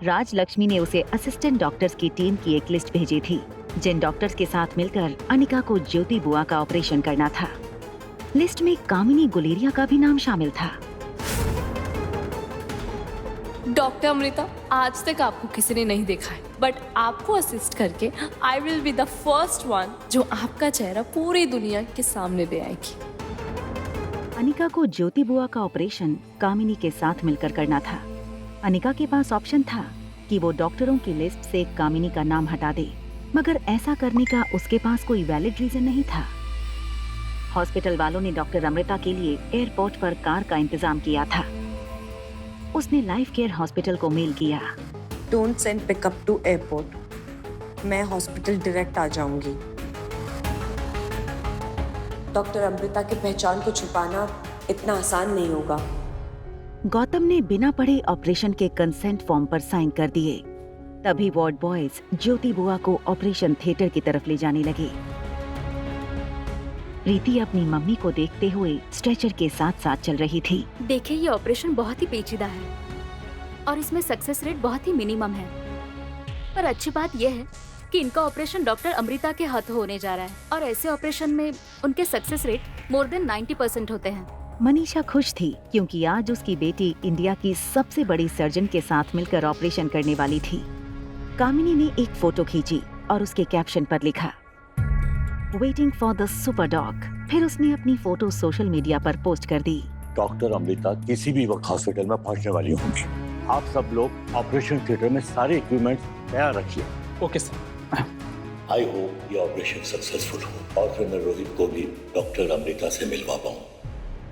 राज लक्ष्मी ने उसे असिस्टेंट डॉक्टर्स की टीम की एक लिस्ट भेजी थी, जिन डॉक्टर्स के साथ मिलकर अनिका को ज्योति बुआ का ऑपरेशन करना था। लिस्ट में कामिनी गुलेरिया का भी नाम शामिल था। डॉक्टर अमृता, आज तक आपको किसी ने नहीं देखा है, बट आपको असिस्ट करके I will be the first one जो आपका चेहरा पूरी दुनिया के सामने ले आएगी। अनिका को ज्योति बुआ का ऑपरेशन कामिनी के साथ मिलकर करना था। अनिका के पास ऑप्शन था कि वो डॉक्टरों की लिस्ट से कामिनी का नाम हटा दे, मगर ऐसा करने का उसके पास कोई वैलिड रीजन नहीं था। हॉस्पिटल वालों ने डॉक्टर अमृता के लिए एयरपोर्ट पर कार का इंतजाम किया था। उसने लाइफ केयर हॉस्पिटल को मेल किया। Don't send pickup to airport, मैं हॉस्पिटल डायरेक्ट आ जाऊंगी। डॉक्टर अमृता की पहचान को छुपाना इतना आसान नहीं होगा। गौतम ने बिना पढ़े ऑपरेशन के कंसेंट फॉर्म पर साइन कर दिए। तभी वार्ड बॉयज ज्योति बुआ को ऑपरेशन थिएटर की तरफ ले जाने लगे। प्रीति अपनी मम्मी को देखते हुए स्ट्रेचर के साथ साथ चल रही थी। देखिए, ये ऑपरेशन बहुत ही पेचीदा है और इसमें सक्सेस रेट बहुत ही मिनिमम है, पर अच्छी बात यह है कि इनका ऑपरेशन डॉक्टर अमृता के हाथों होने जा रहा है और ऐसे ऑपरेशन में उनके सक्सेस रेट मोर देन 90% होते हैं। मनीषा खुश थी क्योंकि आज उसकी बेटी इंडिया की सबसे बड़ी सर्जन के साथ मिलकर ऑपरेशन करने वाली थी। कामिनी ने एक फोटो खींची और उसके कैप्शन पर लिखा, waiting for the super dog. फिर उसने अपनी फोटो सोशल मीडिया पर पोस्ट कर दी। डॉक्टर अमृता किसी भी वक्त हॉस्पिटल में पहुंचने वाली होंगी। आप सब लोग ऑपरेशन थिएटर में सारे इक्विपमेंट तैयार रखिए। Okay sir. आई होप ये ऑपरेशन सक्सेसफुल हो और फिर मैं रोहित को भी डॉक्टर अमृता से मिलवा पाऊँ।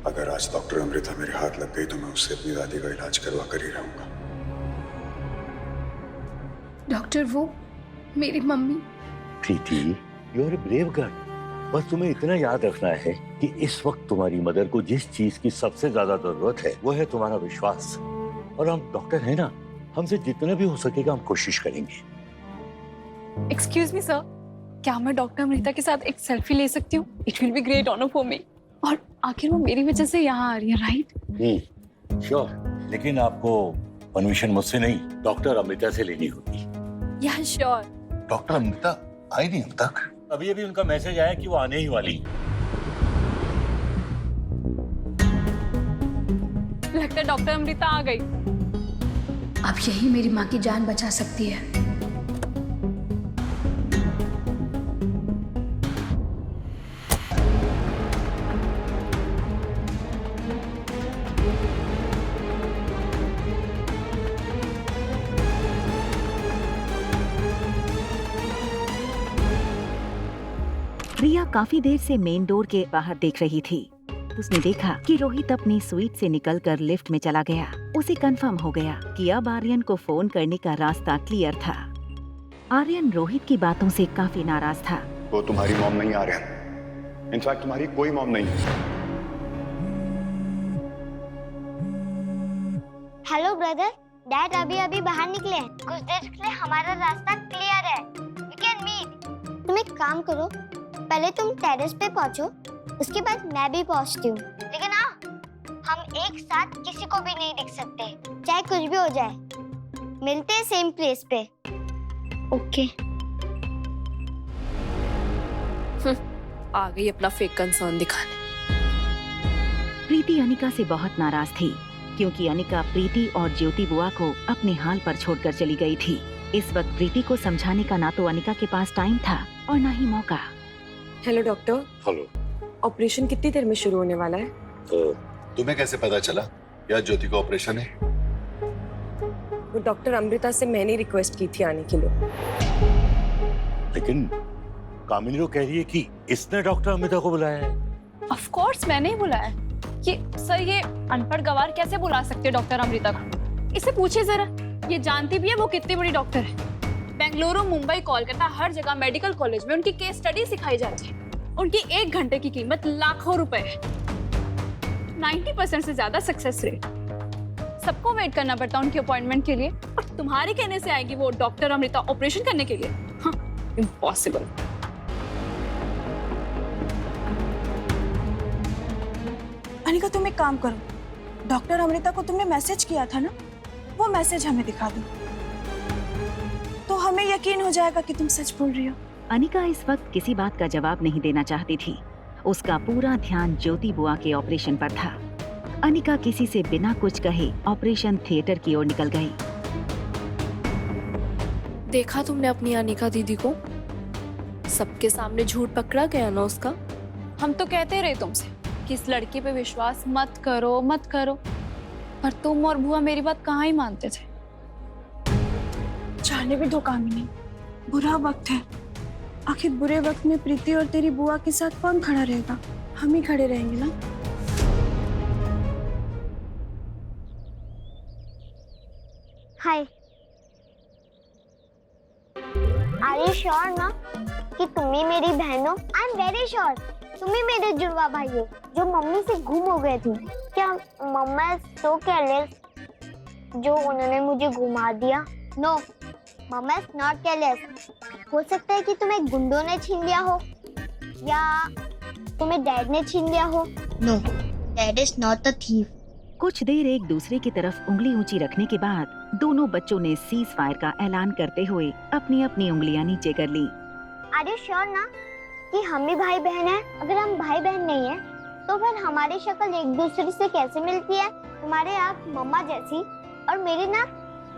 अगर आज डॉक्टर अमृता मेरे हाथ लग गई तो मैं उससे अपनी दादी का इलाज करवा कर ही रहूंगा। डॉक्टर, वो मेरी mummy. Preeti, you are a brave girl. बस तुम्हें इतना याद रखना है कि इस वक्त तुम्हारी मदर को जिस चीज की सबसे ज्यादा जरूरत है वो है तुम्हारा विश्वास। और हम डॉक्टर हैं ना, हमसे जितना भी हो सकेगा हम कोशिश करेंगे। एक्सक्यूज मी सर, क्या मैं डॉक्टर अमृता के साथ एक सेल्फी ले सकती हूँ? It will be great honour for me. और आखिर वो मेरी वजह से यहाँ आ रही है, राइट? श्योर, लेकिन आपको परमिशन मुझसे नहीं, डॉक्टर अमृता से लेनी होगी। या श्योर। डॉक्टर अमृता आई नहीं अब तक। अभी अभी उनका मैसेज आया कि वो आने ही वाली। लगता है डॉक्टर अमृता आ गई। अब यही मेरी माँ की जान बचा सकती है। प्रिया काफी देर से मेन डोर के बाहर देख रही थी। उसने देखा कि रोहित अपनी स्वीट से निकलकर लिफ्ट में चला गया। उसे कंफर्म हो गया कि अब आर्यन को फोन करने का रास्ता क्लियर था। आर्यन रोहित की बातों से काफी नाराज था। वो तुम्हारी मॉम नहीं आर्यन, इनफैक्ट तुम्हारी कोई मॉम नहीं। हेलो ब्रदर, डैड अभी अभी बाहर निकले हैं। कुछ देर के लिए हमारा रास्ता क्लियर है। We can meet. तुम एक काम करो, पहले तुम टेरेस पे पहुंचो, उसके बाद मैं भी पहुंचती हूँ। लेकिन हाँ, हम एक साथ किसी को भी नहीं दिख सकते, चाहे कुछ भी हो जाए। मिलते हैं सेम प्लेस पे। ओके। आ गई अपना फेक कंसर्न दिखाने। प्रीति अनिका से बहुत नाराज थी क्योंकि अनिका प्रीति और ज्योति बुआ को अपने हाल पर छोड़कर चली गई थी। इस वक्त प्रीति को समझाने का ना तो अनिका के पास टाइम था और ना ही मौका। Hello doctor. हेलो। ऑपरेशन कितनी देर में शुरू होने वाला है? तुम्हें कैसे पता चला या ज्योति का ऑपरेशन है? वो डॉक्टर अमृता से मैंने रिक्वेस्ट की थी आने के लिए। लेकिन कामिनी तो कह रही है कि इसने डॉक्टर अमृता को बुलाया है। ऑफ कोर्स मैंने ही बुलाया। सर ये अनपढ़ गवार कैसे बुला सकते हैं डॉक्टर अमृता को? इसे पूछिए जरा, ये जानती भी है वो कितनी बड़ी डॉक्टर है। बेंगलुरु, मुंबई, कोलकाता हर जगह मेडिकल कॉलेज में उनकी केस स्टडी सिखाई जाती है। उनकी 1 घंटे की कीमत लाखों रुपए है। 90% से ज्यादा सक्सेस रेट। सबको वेट करना पड़ता है उनकी अपॉइंटमेंट के लिए, और तुम्हारे कहने से आएगी वो डॉक्टर अमृता ऑपरेशन करने के लिए? इम्पॉसिबल। अनिका तुम एक काम करो, डॉक्टर अमृता को तुमने मैसेज किया था ना, वो मैसेज हमें दिखा दो तो हमें यकीन हो जाएगा कि तुम सच बोल रही हो। अनिका इस वक्त किसी बात का जवाब नहीं देना चाहती थी। उसका पूरा ध्यान ज्योति बुआ के ऑपरेशन पर था। अनिका किसी से बिना कुछ कहे ऑपरेशन थिएटर की ओर निकल गई। देखा तुमने अपनी अनिका दीदी को? सबके सामने झूठ पकड़ा गया ना उसका। हम तो कहते रहे तुमसे कि इस लड़की पे विश्वास मत करो मत करो, पर तुम और बुआ मेरी बात कहाँ ही मानते थे। जाने भी दो कामिनी, बुरा वक्त है। आखिर बुरे वक्त में प्रीति और तेरी बुआ के साथ कौन खड़ा रहेगा? हम ही खड़े रहेंगे ना। हाय, आर यू श्योर ना कि तुम ही मेरी बहन हो? I am very sure. तुम ही मेरे जुड़वा भाई हो जो मम्मी से गुम हो गए थे। क्या मम्मा इज सो केयरलेस जो उन्होंने मुझे घुमा दिया? No, mumma is not careless. हो सकता है कि तुम्हें गुंडों ने छीन लिया हो या तुम्हें डैड ने छीन लिया हो। No, dad is not a thief. कुछ देर एक दूसरे की तरफ उंगली ऊंची रखने के बाद दोनों बच्चों ने सीज फायर का ऐलान करते हुए अपनी अपनी उंगलियां नीचे कर ली। आर यू श्योर ना कि हम ही भाई बहन हैं? अगर हम भाई बहन नहीं हैं, तो फिर हमारी शक्ल एक दूसरे से कैसे मिलती है? तुम्हारे आँख मम्मा जैसी और मेरी नाक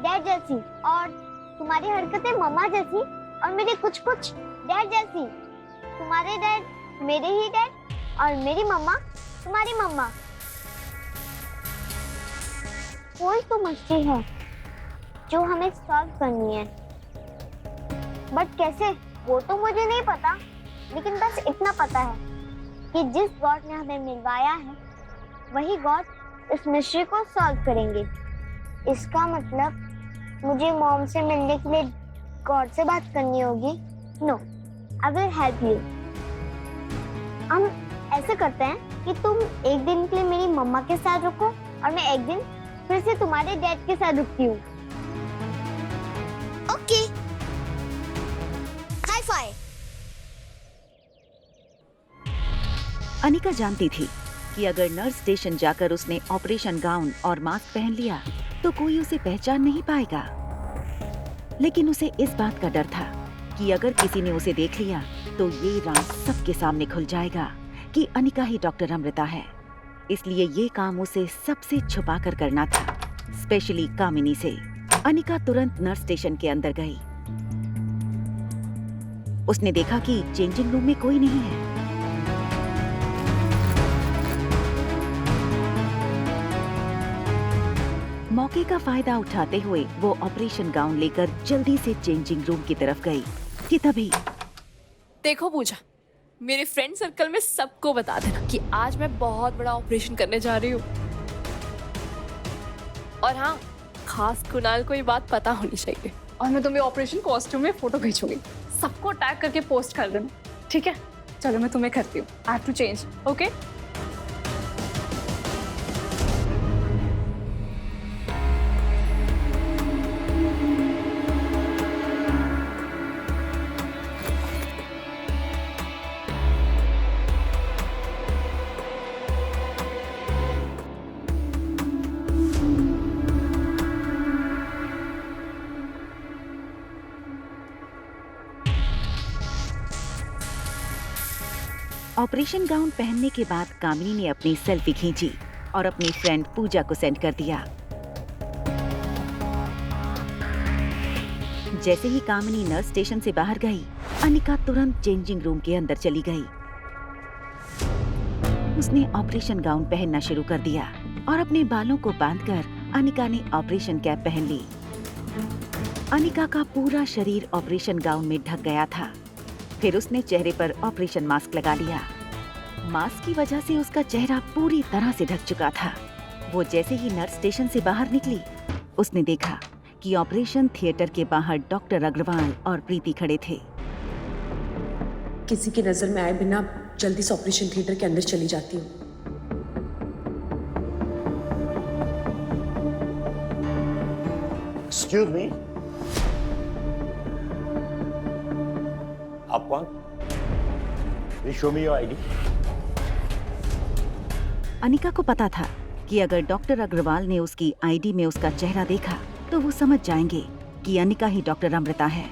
डैड जैसी, और तुम्हारी हरकतें मम्मा जैसी और मेरी कुछ कुछ डैड जैसी। तुम्हारे डैड मेरे ही डैड और मेरी मम्मा तुम्हारी मम्मा। कोई तो मस्ती है जो हमें सॉल्व करनी है, बट कैसे वो तो मुझे नहीं पता। लेकिन बस इतना पता है कि जिस गॉड ने हमें मिलवाया है वही गॉड इस मिस्ट्री को सॉल्व करेंगे। इसका मतलब मुझे मॉम से मिलने के लिए गॉड से बात करनी होगी। No, I will help you. हम ऐसे करते हैं कि तुम एक दिन के लिए मेरी मम्मा के साथ रुको और मैं एक दिन फिर से तुम्हारे डैड के साथ रुकती हूँ। Okay, high five. अनिका जानती थी कि अगर नर्स स्टेशन जाकर उसने ऑपरेशन गाउन और मास्क पहन लिया तो कोई उसे पहचान नहीं पाएगा। लेकिन उसे इस बात का डर था कि अगर किसी ने उसे देख लिया तो ये राज सबके सामने खुल जाएगा कि अनिका ही डॉक्टर अमृता है। इसलिए ये काम उसे सबसे छुपा कर करना था, स्पेशली कामिनी से। अनिका तुरंत नर्स स्टेशन के अंदर गई। उसने देखा कि चेंजिंग रूम में कोई नहीं है। मौके का फायदा उठाते हुए वो ऑपरेशन गाउन लेकर जल्दी से चेंजिंग रूम की तरफ गई कि तभी देखो पूजा, मेरे फ्रेंड सर्कल में सबको बता देना कि आज मैं बहुत बड़ा ऑपरेशन करने जा रही हूँ। और हाँ, खास कुणाल को ये बात पता होनी चाहिए। और मैं तुम्हें ऑपरेशन कॉस्ट्यूम में फोटो खींचूंगी, सबको टैग करके पोस्ट कर देना, ठीक है? चलो मैं तुम्हें करती हूँ। I have to change, okay? Operation gown पहनने के बाद कामिनी ने अपनी सेल्फी खींची और अपनी फ्रेंड पूजा को सेंड कर दिया। जैसे ही कामिनी नर्स स्टेशन से बाहर गई, अनिका तुरंत चेंजिंग रूम के अंदर चली गई। उसने ऑपरेशन गाउन पहनना शुरू कर दिया और अपने बालों को बांधकर अनिका ने ऑपरेशन कैप पहन ली। अनिका का पूरा शरीर ऑपरेशन गाउन में ढक गया था। फिर उसने चेहरे पर ऑपरेशन मास्क लगा लिया। मास्क की वजह से उसका चेहरा पूरी तरह से ढक चुका था। वो जैसे ही नर्स स्टेशन से बाहर निकली, उसने देखा कि ऑपरेशन थिएटर के बाहर डॉक्टर अग्रवाल और प्रीति खड़े थे। किसी की नजर में आए बिना जल्दी से ऑपरेशन थिएटर के अंदर चली जाती हूँ। एक्सक्यूज मी, आप कौन? Please show me your ID. Anika को पता था कि अगर डॉक्टर अग्रवाल ने उसकी आईडी में उसका चेहरा देखा तो वो समझ जाएंगे कि अनिका ही डॉक्टर अमृता है।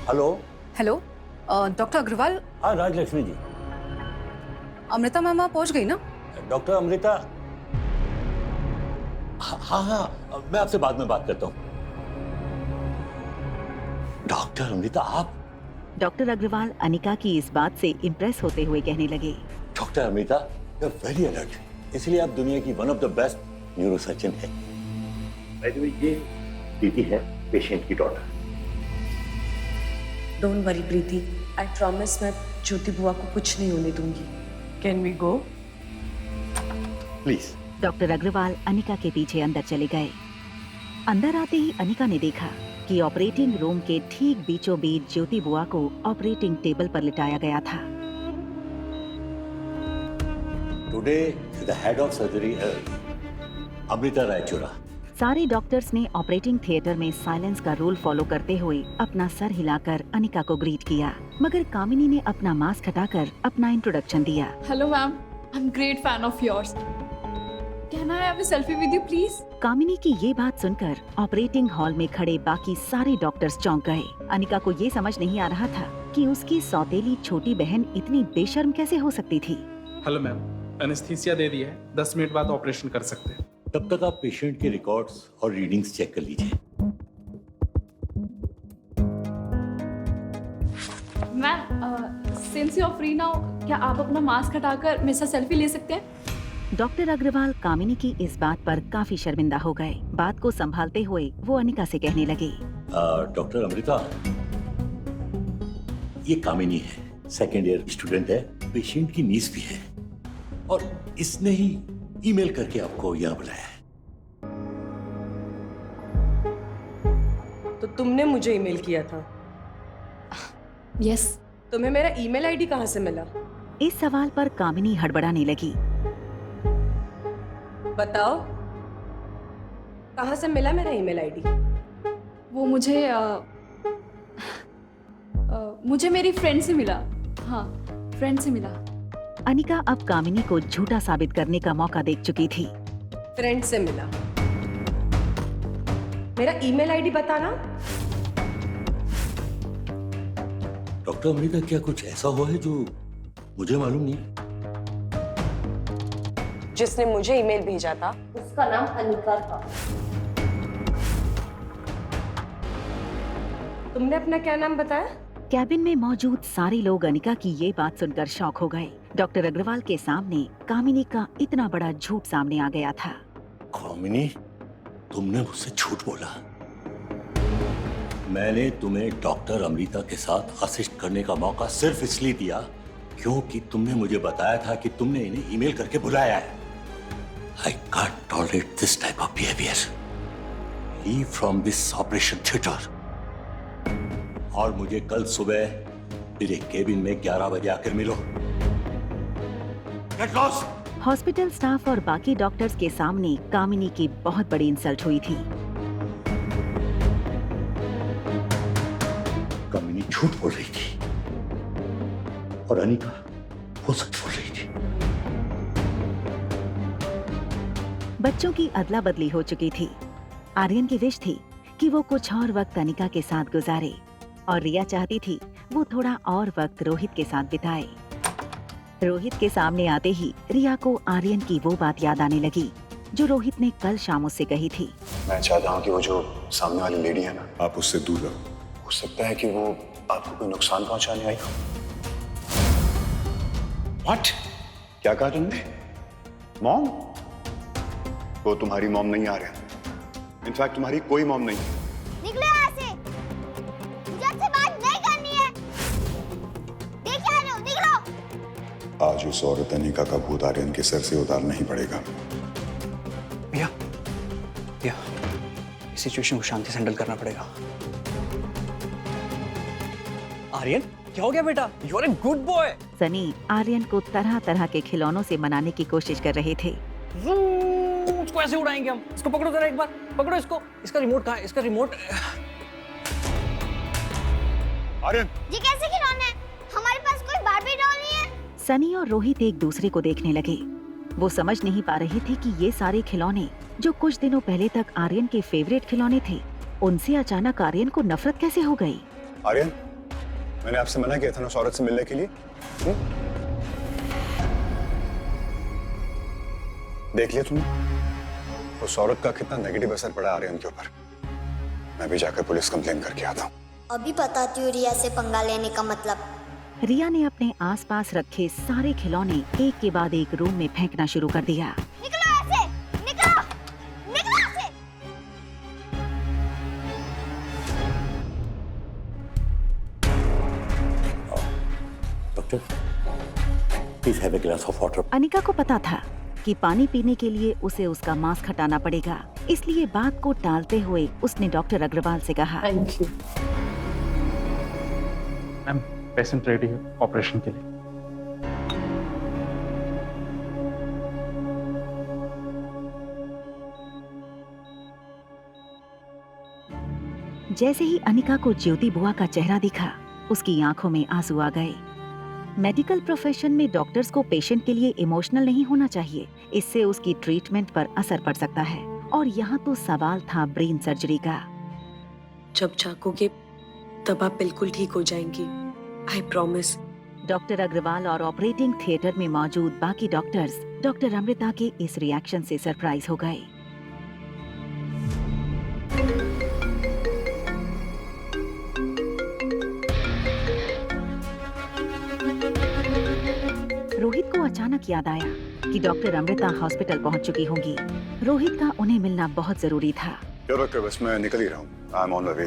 हेलो। Hello, doctor Agarwal? हाँ, राजलक्ष्मी जी। अमृता मैम आप पहुंच गई ना? डॉक्टर अमृता? हाँ, मैं आपसे बाद में बात करता हूँ। डॉक्टर अमृता आप? डॉक्टर अग्रवाल अनिका की इस बात से इम्प्रेस होते हुए कहने लगे, doctor Amrita, you are very alert, इसलिए आप दुनिया की one of the best neurosurgeon है। बाय द वे, ये प्रीति है, पेशेंट की daughter. Don't worry Preeti, I promise मैं ज्योति बुआ को कुछ नहीं होने दूंगी। Can we go? Please. Doctor Agarwal Anika के पीछे अंदर चले गए। अंदर आते ही अनिका ने देखा कि ऑपरेटिंग रूम के ठीक बीचों बीच ज्योति बुआ को ऑपरेटिंग टेबल पर लिटाया गया था। Today the head of surgery Amrita Raichura. सारे डॉक्टर्स ने ऑपरेटिंग थिएटर में साइलेंस का रूल फॉलो करते हुए अपना सर हिलाकर अनिका को ग्रीट किया, मगर कामिनी ने अपना मास्क हटाकर अपना इंट्रोडक्शन दिया। Hello ma'am, I am great fan of yours. Can I have a selfie with you please? Kamini की ये बात सुनकर ऑपरेटिंग हॉल में खड़े बाकी सारे डॉक्टर्स चौंक गए। अनिका को ये समझ नहीं आ रहा था कि उसकी सौतेली छोटी बहन इतनी बेशर्म कैसे हो सकती थी। हेलो मैम, एनेस्थीसिया दे दी है, 10 मिनट बाद ऑपरेशन कर सकते हैं। तब तक आप पेशेंट के रिकॉर्ड्स और रीडिंग्स चेक कर लीजिए। Ma'am, since you are free now, क्या आप अपना मास्क हटाकर मेरे साथ सेल्फी ले सकते हैं? डॉक्टर अग्रवाल कामिनी की इस बात पर काफी शर्मिंदा हो गए। बात को संभालते हुए वो अनिका से कहने लगे, डॉक्टर अमृता, ये कामिनी है, सेकेंड ईयर स्टूडेंट है, पेशेंट की नीस भी है, और इसने ही ईमेल करके आपको यहाँ बुलाया है। तो तुमने मुझे ईमेल किया था? यस। तुम्हें मेरा ईमेल आईडी कहाँ से मिला? इस सवाल पर कामिनी हड़बड़ाने लगी। बताओ, कहाँ से मिला मेरा ईमेल आईडी? वो मुझे मेरी फ्रेंड से मिला। हाँ, फ्रेंड से मिला। अनिका अब कामिनी को झूठा साबित करने का मौका देख चुकी थी। फ्रेंड से मिला? मेरा ईमेल आईडी बताना। डॉक्टर अमृता, क्या कुछ ऐसा हुआ है जो मुझे मालूम नहीं? जिसने मुझे ईमेल भेजा था उसका नाम अनिका था। तुमने अपना क्या नाम बताया? कैबिन में मौजूद सारे लोग अनिका की ये बात सुनकर शॉक हो गए। डॉक्टर अग्रवाल के सामने कामिनी का इतना बड़ा झूठ सामने आ गया था। कामिनी, तुमने मुझसे झूठ बोला। मैंने तुम्हें डॉक्टर अमृता के साथ असिस्ट करने का मौका सिर्फ इसलिए दिया क्योंकि तुमने मुझे बताया था कि तुमने इन्हें ईमेल करके बुलाया है। I can't tolerate this type of behavior. Leave from this operation theater. और मुझे कल सुबह मेरे केबिन में 11 बजे आकर मिलो। Get lost! हॉस्पिटल स्टाफ और बाकी डॉक्टर्स के सामने कामिनी की बहुत बड़ी इंसल्ट हुई थी। कामिनी झूठ बोल रही थी और अनिका वो सच बोल रही थी। बच्चों की अदला बदली हो चुकी थी। आर्यन की विश थी कि वो कुछ और वक्त अनिका के साथ गुजारे, और रिया चाहती थी वो थोड़ा और वक्त रोहित के साथ बिताए। रोहित के सामने आते ही रिया को आर्यन की वो बात याद आने लगी जो रोहित ने कल शाम उससे कही थी। मैं चाहता हूँ कि वो जो सामने वाली लेडी है ना, आप उससे दूर रहो। हो सकता है कि वो आपको कोई नुकसान पहुंचाने आई हो। What? क्या कहा तुमने? मॉम? वो तुम्हारी मॉम नहीं आ रहा। इनफैक्ट तुम्हारी कोई मॉम नहीं है। निकलो यहाँ से। मुझे आपसे बात नहीं करनी है। आज उस औरत अनिका का भूत आर्यन के सर से उतारना ही पड़ेगा। भैया भैया इस सिचुएशन को शांति से हैंडल करना पड़ेगा। आर्यन क्या हो गया बेटा? You are a good boy. Sunny Aryan को तरह तरह के खिलौनों से मनाने की कोशिश कर रहे थे। इसको ऐसे उड़ाएंगे हम। इसको पकड़ो जरा एक बार, पकड़ो इसको। इसका रिमोट कहाँ है? इसका रिमोट। आर्यन ये कैसे खिलौने हैं? हमारे पास कोई बार्बी डॉल नहीं है। सनी और रोहित एक दूसरे को देखने लगे। वो समझ नहीं पा रहे थे कि ये सारे खिलौने जो कुछ दिनों पहले तक आर्यन के फेवरेट खिलौने थे, उनसे अचानक आर्यन को नफरत कैसे हो गई। आर्यन, मैंने आपसे मना किया था ना उस औरत से मिलने के लिए। देख लिया तुमने उस औरत का कितना नेगेटिव असर पड़ा आर्यन के ऊपर। मैं भी जाकर पुलिस कंप्लेन करके आता हूँ। अभी बताती हूँ रिया से पंगा लेने का मतलब। रिया ने अपने आसपास रखे सारे खिलौने एक के बाद एक रूम में फेंकना शुरू कर दिया। निकलो ऐसे, निकलो, निकलो ऐसे। Doctor, please have a glass of water. Anika को पता था कि पानी पीने के लिए उसे उसका मास्क हटाना पड़ेगा, इसलिए बात को टालते हुए उसने डॉक्टर अग्रवाल से कहा, thank you. Ma'am, patient ready है ऑपरेशन के लिए। जैसे ही अनिका को ज्योति बुआ का चेहरा दिखा, उसकी आंखों में आंसू आ गए। मेडिकल प्रोफेशन में डॉक्टर्स को पेशेंट के लिए इमोशनल नहीं होना चाहिए, इससे उसकी ट्रीटमेंट पर असर पड़ सकता है। और यहाँ तो सवाल था ब्रेन सर्जरी का। जब जागोगे तब आप बिल्कुल ठीक हो जाएंगी, आई प्रॉमिस। डॉक्टर अग्रवाल और ऑपरेटिंग थिएटर में मौजूद बाकी डॉक्टर्स डॉक्टर अमृता के इस रिएक्शन से सरप्राइज हो गए। रोहित को अचानक याद आया कि डॉक्टर अमृता हॉस्पिटल पहुंच चुकी होंगी। रोहित का उन्हें मिलना बहुत जरूरी था। क्या डॉक्टर, बस मैं निकल ही रहा हूँ। I am on the way.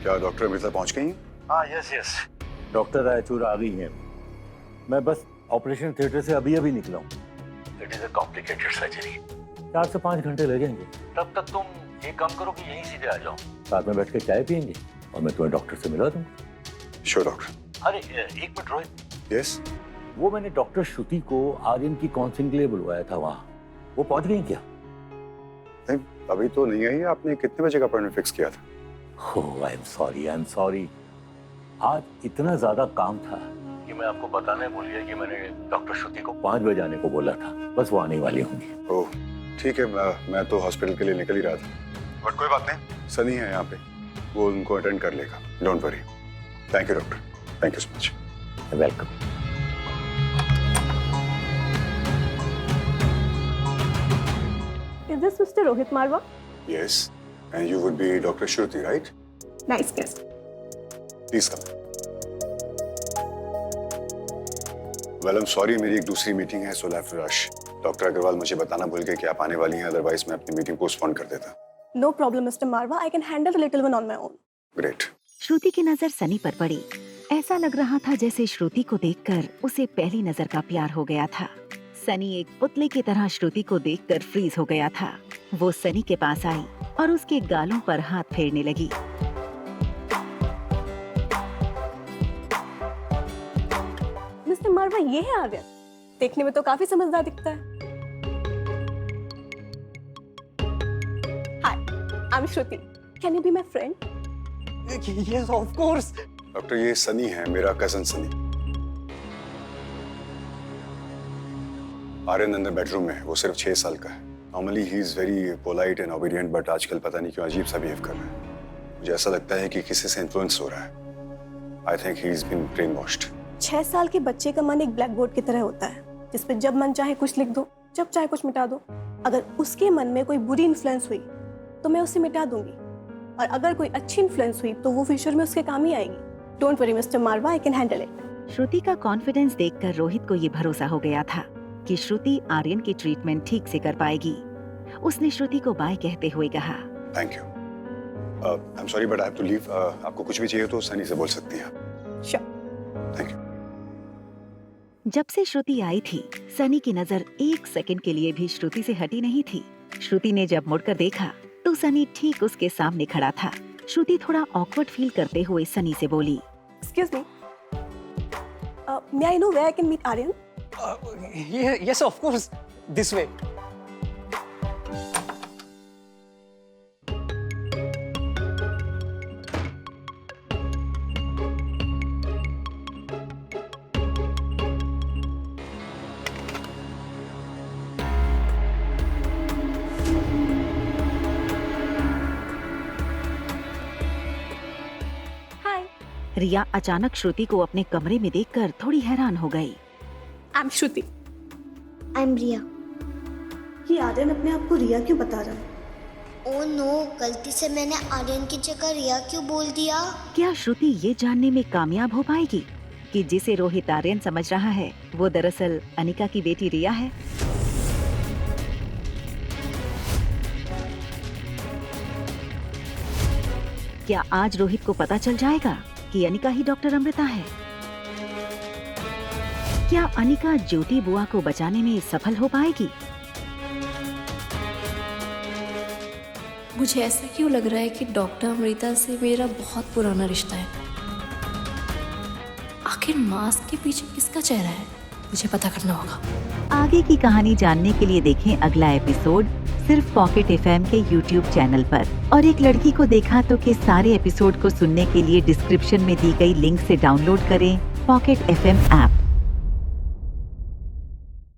क्या डॉक्टर अमृता पहुंच गई हैं? हाँ, यस। डॉक्टर रायचूर आ गई हैं। मैं बस ऑपरेशन थिएटर से अभी निकला हूँ। It is a complicated surgery. 4 से 5 घंटे लगेंगे। तब तक तुम एक काम करो कि यहीं सीधे आ जाओ, साथ में बैठ के चाय पियेंगे और मैं तुम्हें डॉक्टर से मिला दूंगा। Sure doctor. अरे एक मिनट रोहित। यस। वो मैंने डॉक्टर श्रुति को आर्यन की काउंसलिंग के लिए बुलवाया था, वहाँ वो पहुंच गई क्या? नहीं, अभी तो नहीं आई। आपने कितने बजे का अपॉइंटमेंट फिक्स किया था? ओह, आई एम सॉरी। आज इतना ज्यादा काम था कि मैं आपको बताने भूल गया कि मैंने डॉक्टर श्रुति को 5 बजे आने को बोला था। बस वो आने वाली होंगी। ओह ठीक है, मैं तो हॉस्पिटल के लिए निकल ही रहा था। बट कोई बात नहीं, सनी है यहाँ पे, वो उनको अटेंड कर लेगा। Don't worry. Thank you doctor, thank you so much. Welcome. Is this Mr. Rohit Marwa? Yes, and you would be Dr. Shruti, right? Nice guess. Please come. Well, I'm sorry, मेरी एक दूसरी meeting है, so I'll have to rush. Doctor Agarwal मुझे बताना भूल गए कि आप आने वाली हैं, अदरवाइज मैं अपनी मीटिंग पोस्टपोन कर देता। No problem, Mr. Marwa. I can handle the little one on my own. Great. श्रुति की नजर सनी पर पड़ी। ऐसा लग रहा था जैसे श्रुति को देखकर उसे पहली नजर का प्यार हो गया था। सनी एक पुतले की तरह श्रुति को देखकर फ्रीज हो गया था। वो सनी के पास आई और उसके गालों पर हाथ फेरने लगी। मिस्टर मारवा, ये है आर्यन। देखने में तो काफी समझदार दिखता है। Hi, I am Shruti. Can you be my friend? Yes, of course. Doctor, ये सनी है, मेरा कजन सनी। आर्यन अंदर बेडरूम में, वो सिर्फ 6 साल का है। Normally he is very polite and obedient, but आजकल पता नहीं क्यों अजीब सा बिहेव कर रहा है। मुझे ऐसा लगता है कि किसी से इन्फ्लुएंस हो रहा है। I think he is been brain washed. 6 साल के बच्चे का मन एक ब्लैक बोर्ड की तरह होता है, जिस पे जब मन चाहे कुछ लिख दो, जब चाहे कुछ मिटा दो। अगर उसके मन में कोई बुरी इन्फ्लुएंस हुई तो मैं उसे मिटा दूंगी, और अगर कोई अच्छी इन्फ्लुएंस हुई तो वो फ्यूचर में उसके काम ही आएगी। Don't worry mister Marwah, I can handle it. Shruti का कॉन्फिडेंस देखकर रोहित को ये भरोसा हो गया था कि श्रुति आर्यन की ट्रीटमेंट ठीक से कर पाएगी। उसने श्रुति को बाय कहते हुए कहा, thank you. I am sorry but I have to leave. आपको कुछ भी चाहिए तो सनी से बोल सकती हैं। श्योर। Thank you. जब से श्रुति आई थी, सनी की नजर एक सेकंड के लिए भी श्रुति से हटी नहीं थी। श्रुति ने जब मुड़कर देखा तो सनी ठीक उसके सामने खड़ा था। श्रुति थोड़ा ऑकवर्ड फील करते हुए सनी से बोली, Excuse me. May I know where I can meet Aryan? Yes, of course. This way. रिया अचानक श्रुति को अपने कमरे में देखकर थोड़ी हैरान हो गई। I'm Shruti. I'm रिया। ये आर्यन अपने आप को रिया क्यों बता रहा है? ओह नो, गलती से मैंने आर्यन की जगह रिया क्यों बोल दिया? क्या श्रुति ये जानने में कामयाब हो पाएगी कि जिसे रोहित आर्यन समझ रहा है वो दरअसल अनिका की बेटी रिया है? क्या आज रोहित को पता चल जाएगा कि अनिका ही डॉक्टर अमृता है? क्या अनिका ज्योति बुआ को बचाने में सफल हो पाएगी? मुझे ऐसा क्यों लग रहा है कि डॉक्टर अमृता से मेरा बहुत पुराना रिश्ता है। आखिर मास्क के पीछे किसका चेहरा है, मुझे पता करना होगा। आगे की कहानी जानने के लिए देखें अगला एपिसोड सिर्फ पॉकेट एफएम के YouTube चैनल पर। और एक लड़की को देखा तो के सारे एपिसोड को सुनने के लिए डिस्क्रिप्शन में दी गई लिंक से डाउनलोड करें पॉकेट एफएम ऐप।